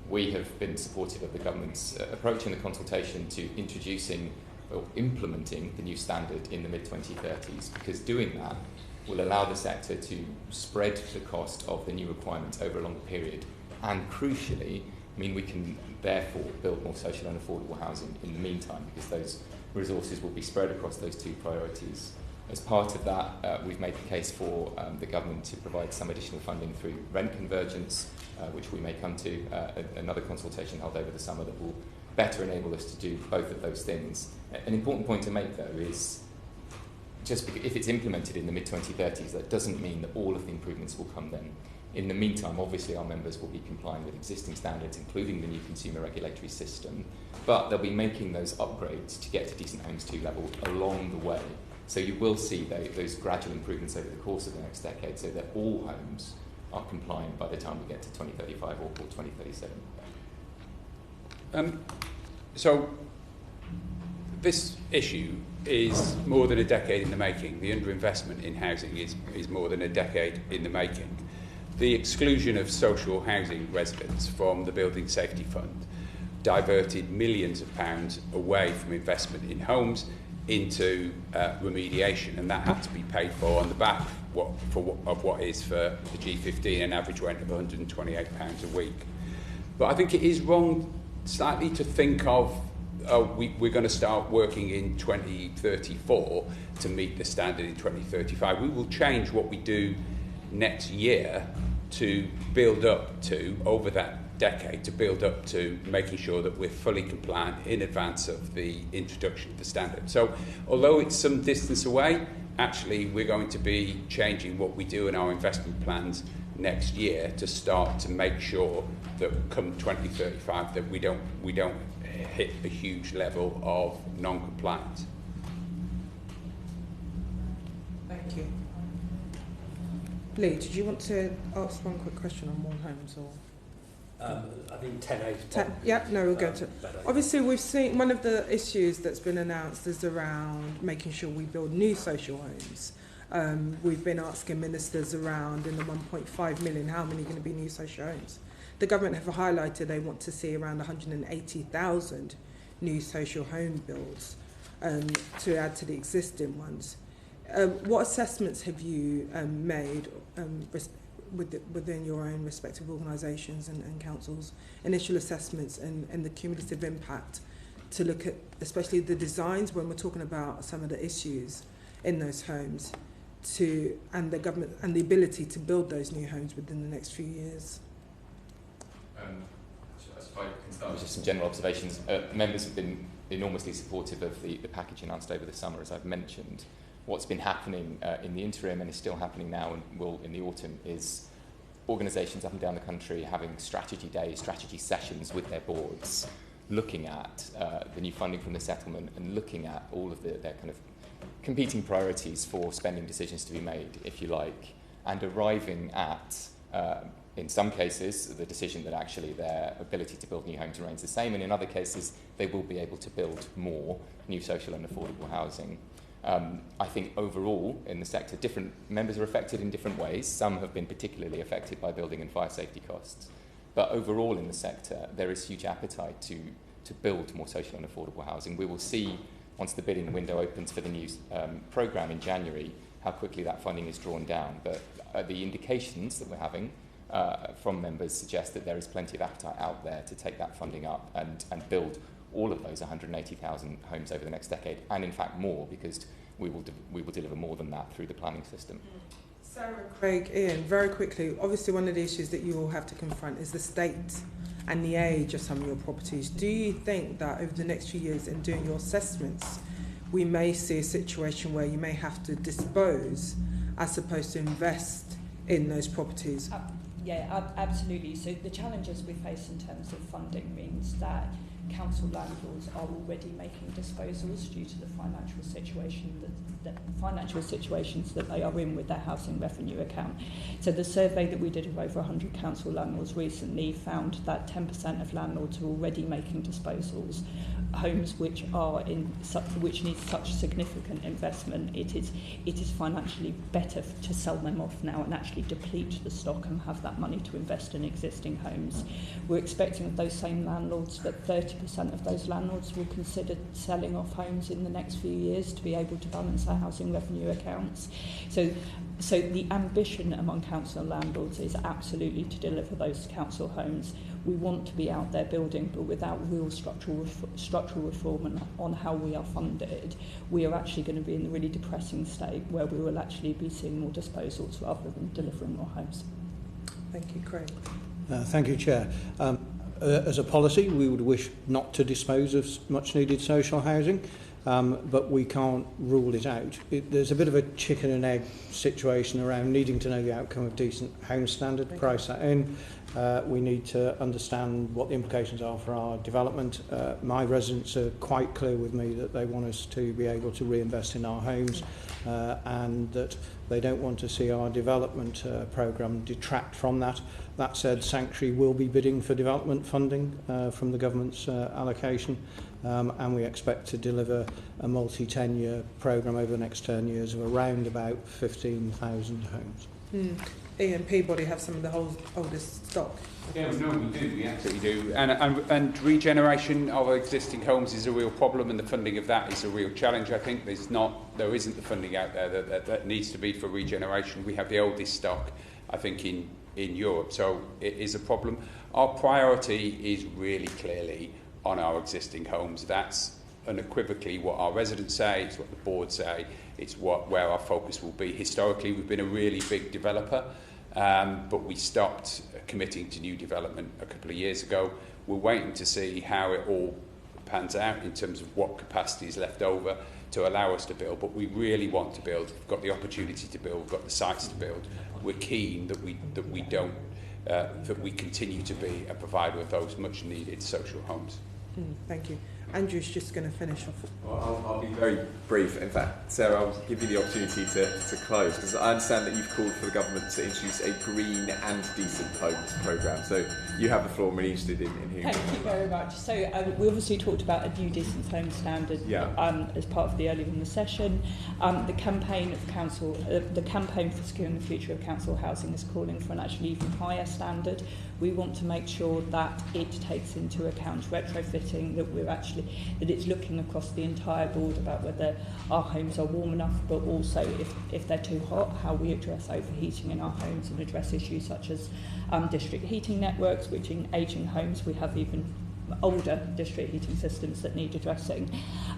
we have been supportive of the government's approach in the consultation to introducing or implementing the new standard in the mid-2030s, because doing that will allow the sector to spread the cost of the new requirements over a longer period, and crucially, mean we can therefore build more social and affordable housing in the meantime, because those resources will be spread across those two priorities. As part of that, we've made the case for the government to provide some additional funding through rent convergence, which we may come to, another consultation held over the summer that will better enable us to do both of those things. An important point to make, though, is just because if it's implemented in the mid-2030s, that doesn't mean that all of the improvements will come then. In the meantime, obviously, our members will be complying with existing standards, including the new consumer regulatory system, but they'll be making those upgrades to get to Decent Homes 2 level along the way. So you will see those gradual improvements over the course of the next decade, so that all homes are compliant by the time we get to 2035 or 2037. So this issue is more than a decade in the making. The underinvestment in housing is more than a decade in the making. The exclusion of social housing residents from the Building Safety Fund diverted millions of pounds away from investment in homes, into remediation, and that had to be paid for on the back of what is for the G15 an average rent of £128 a week. But I think it is wrong slightly to think of we're going to start working in 2034 to meet the standard in 2035. We will change what we do next year to build up to, over that decade, to build up to making sure that we're fully compliant in advance of the introduction of the standard. So although it's some distance away, actually we're going to be changing what we do in our investment plans next year to start to make sure that come 2035 that we don't hit a huge level of non-compliance. Thank you. Lee, did you want to ask one quick question on more homes or? I think 10A. Yeah, no, we'll go to. Obviously, we've seen one of the issues that's been announced is around making sure we build new social homes. We've been asking ministers around in the 1.5 million, how many are going to be new social homes? The government have highlighted they want to see around 180,000 new social home builds to add to the existing ones. What assessments have you made within your own respective organisations and councils, initial assessments and the cumulative impact to look at especially the designs when we're talking about some of the issues in those homes and the government and the ability to build those new homes within the next few years? If I can start with just some general observations. Members have been enormously supportive of the package announced over the summer, as I've mentioned. What's been happening in the interim and is still happening now and will in the autumn is organisations up and down the country having strategy days, strategy sessions with their boards, looking at the new funding from the settlement and looking at all of their kind of competing priorities for spending decisions to be made, if you like, and arriving at, in some cases, the decision that actually their ability to build new homes remains the same, and in other cases, they will be able to build more new social and affordable housing. I think overall in the sector, different members are affected in different ways. Some have been particularly affected by building and fire safety costs. But overall in the sector, there is huge appetite to build more social and affordable housing. We will see, once the bidding window opens for the new programme in January, how quickly that funding is drawn down. But the indications that we're having from members suggest that there is plenty of appetite out there to take that funding up and build all of those 180,000 homes over the next decade, and in fact more, because we will deliver more than that through the planning system. Sarah, Craig, Ian, very quickly, obviously one of the issues that you all have to confront is the state and the age of some of your properties. Do you think that over the next few years in doing your assessments, we may see a situation where you may have to dispose as opposed to invest in those properties? Yeah, absolutely. So the challenges we face in terms of funding means that council landlords are already making disposals due to the financial situations that they are in with their housing revenue account. So the survey that we did of over 100 council landlords recently found that 10% of landlords are already making disposals. Homes which need such significant investment, it is financially better to sell them off now and actually deplete the stock and have that money to invest in existing homes. We're expecting of those same landlords that 30% of those landlords will consider selling off homes in the next few years to be able to balance their housing revenue accounts. So the ambition among council landlords is absolutely to deliver those council homes. We want to be out there building, but without real structural reform on how we are funded, we are actually going to be in the really depressing state where we will actually be seeing more disposals rather than delivering more homes. Thank you, Craig. Thank you, Chair. As a policy, we would wish not to dispose of much needed social housing, but we can't rule it out. There's a bit of a chicken and egg situation around needing to know the outcome of decent home standard, price that in. We need to understand what the implications are for our development. My residents are quite clear with me that they want us to be able to reinvest in our homes and that they don't want to see our development programme detract from that. That said, Sanctuary will be bidding for development funding from the government's allocation, and we expect to deliver a multi-10-year programme over the next 10 years of around about 15,000 homes. Ian Peabody have some of the oldest stock? Yeah, no, we do. We absolutely do. And regeneration of existing homes is a real problem, and the funding of that is a real challenge. I think there isn't the funding out there that needs to be for regeneration. We have the oldest stock, I think, in Europe, so it is a problem. Our priority is really clearly on our existing homes. That's unequivocally what our residents say. It's what the board say. It's where our focus will be. Historically, we've been a really big developer. But we stopped committing to new development a couple of years ago. We're waiting to see how it all pans out in terms of what capacity is left over to allow us to build. But we really want to build. We've got the opportunity to build. We've got the sites to build. We're keen that we continue to be a provider of those much needed social homes. Thank you. Andrew's just going to finish off. Well, I'll be very brief. In fact, Sarah, I'll give you the opportunity to close, because I understand that you've called for the government to introduce a green and decent homes programme. So you have the floor. I'm really interested in hearing. Thank you very much. So we obviously talked about a new decent home standard as part of the earlier in the session. The campaign for securing the future of council housing is calling for an actually even higher standard. We want to make sure that it takes into account retrofitting, that it's looking across the entire board about whether our homes are warm enough, but also if they're too hot, how we address overheating in our homes and address issues such as district heating networks, which in ageing homes we have even older district heating systems that need addressing.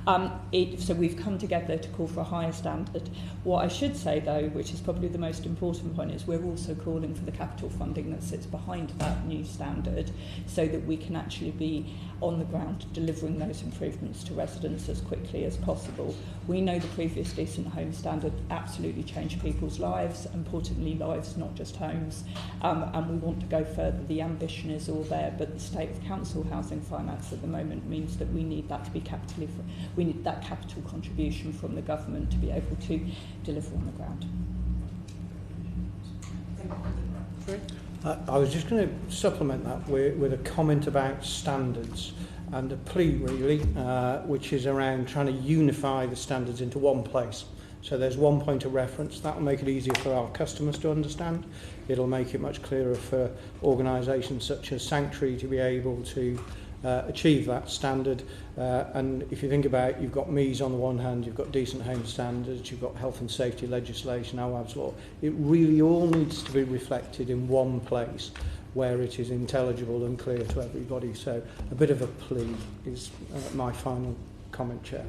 So we've come together to call for a higher standard. What I should say, though, which is probably the most important point, is we're also calling for the capital funding that sits behind that new standard so that we can actually be on the ground delivering those improvements to residents as quickly as possible. We know the previous decent home standard absolutely changed people's lives, importantly lives, not just homes, and we want to go further. The ambition is all there, but the state of council housing finance at the moment means that we need that to be we need that capital contribution from the government to be able to deliver on the ground. I was just going to supplement that with a comment about standards and a plea really, which is around trying to unify the standards into one place. So there's one point of reference. That will make it easier for our customers to understand. It'll make it much clearer for organisations such as Sanctuary to be able to achieve that standard. And if you think about it, you've got MEES on the one hand, you've got decent home standards, you've got health and safety legislation, AWAB's law. It really all needs to be reflected in one place where it is intelligible and clear to everybody. So a bit of a plea is my final comment, Chair.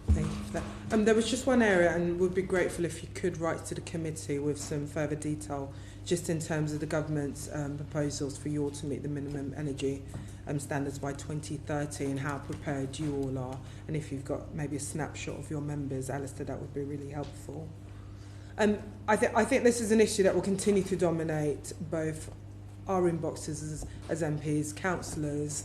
Thank you for that. There was just one area, and we'd be grateful if you could write to the committee with some further detail, just in terms of the government's proposals for you all to meet the minimum energy standards by 2030 and how prepared you all are. And if you've got maybe a snapshot of your members, Alistair, that would be really helpful. I think this is an issue that will continue to dominate both our inboxes as MPs, councillors,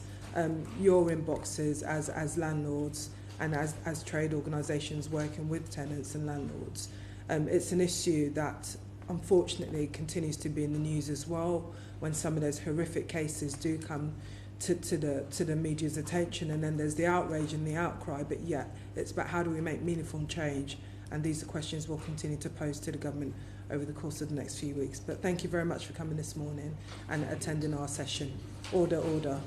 your inboxes as landlords, and as trade organisations working with tenants and landlords. It's an issue that unfortunately continues to be in the news as well, when some of those horrific cases do come to the media's attention, and then there's the outrage and the outcry, but yet it's about how do we make meaningful change, and these are questions we'll continue to pose to the government over the course of the next few weeks. But thank you very much for coming this morning and attending our session. Order, order.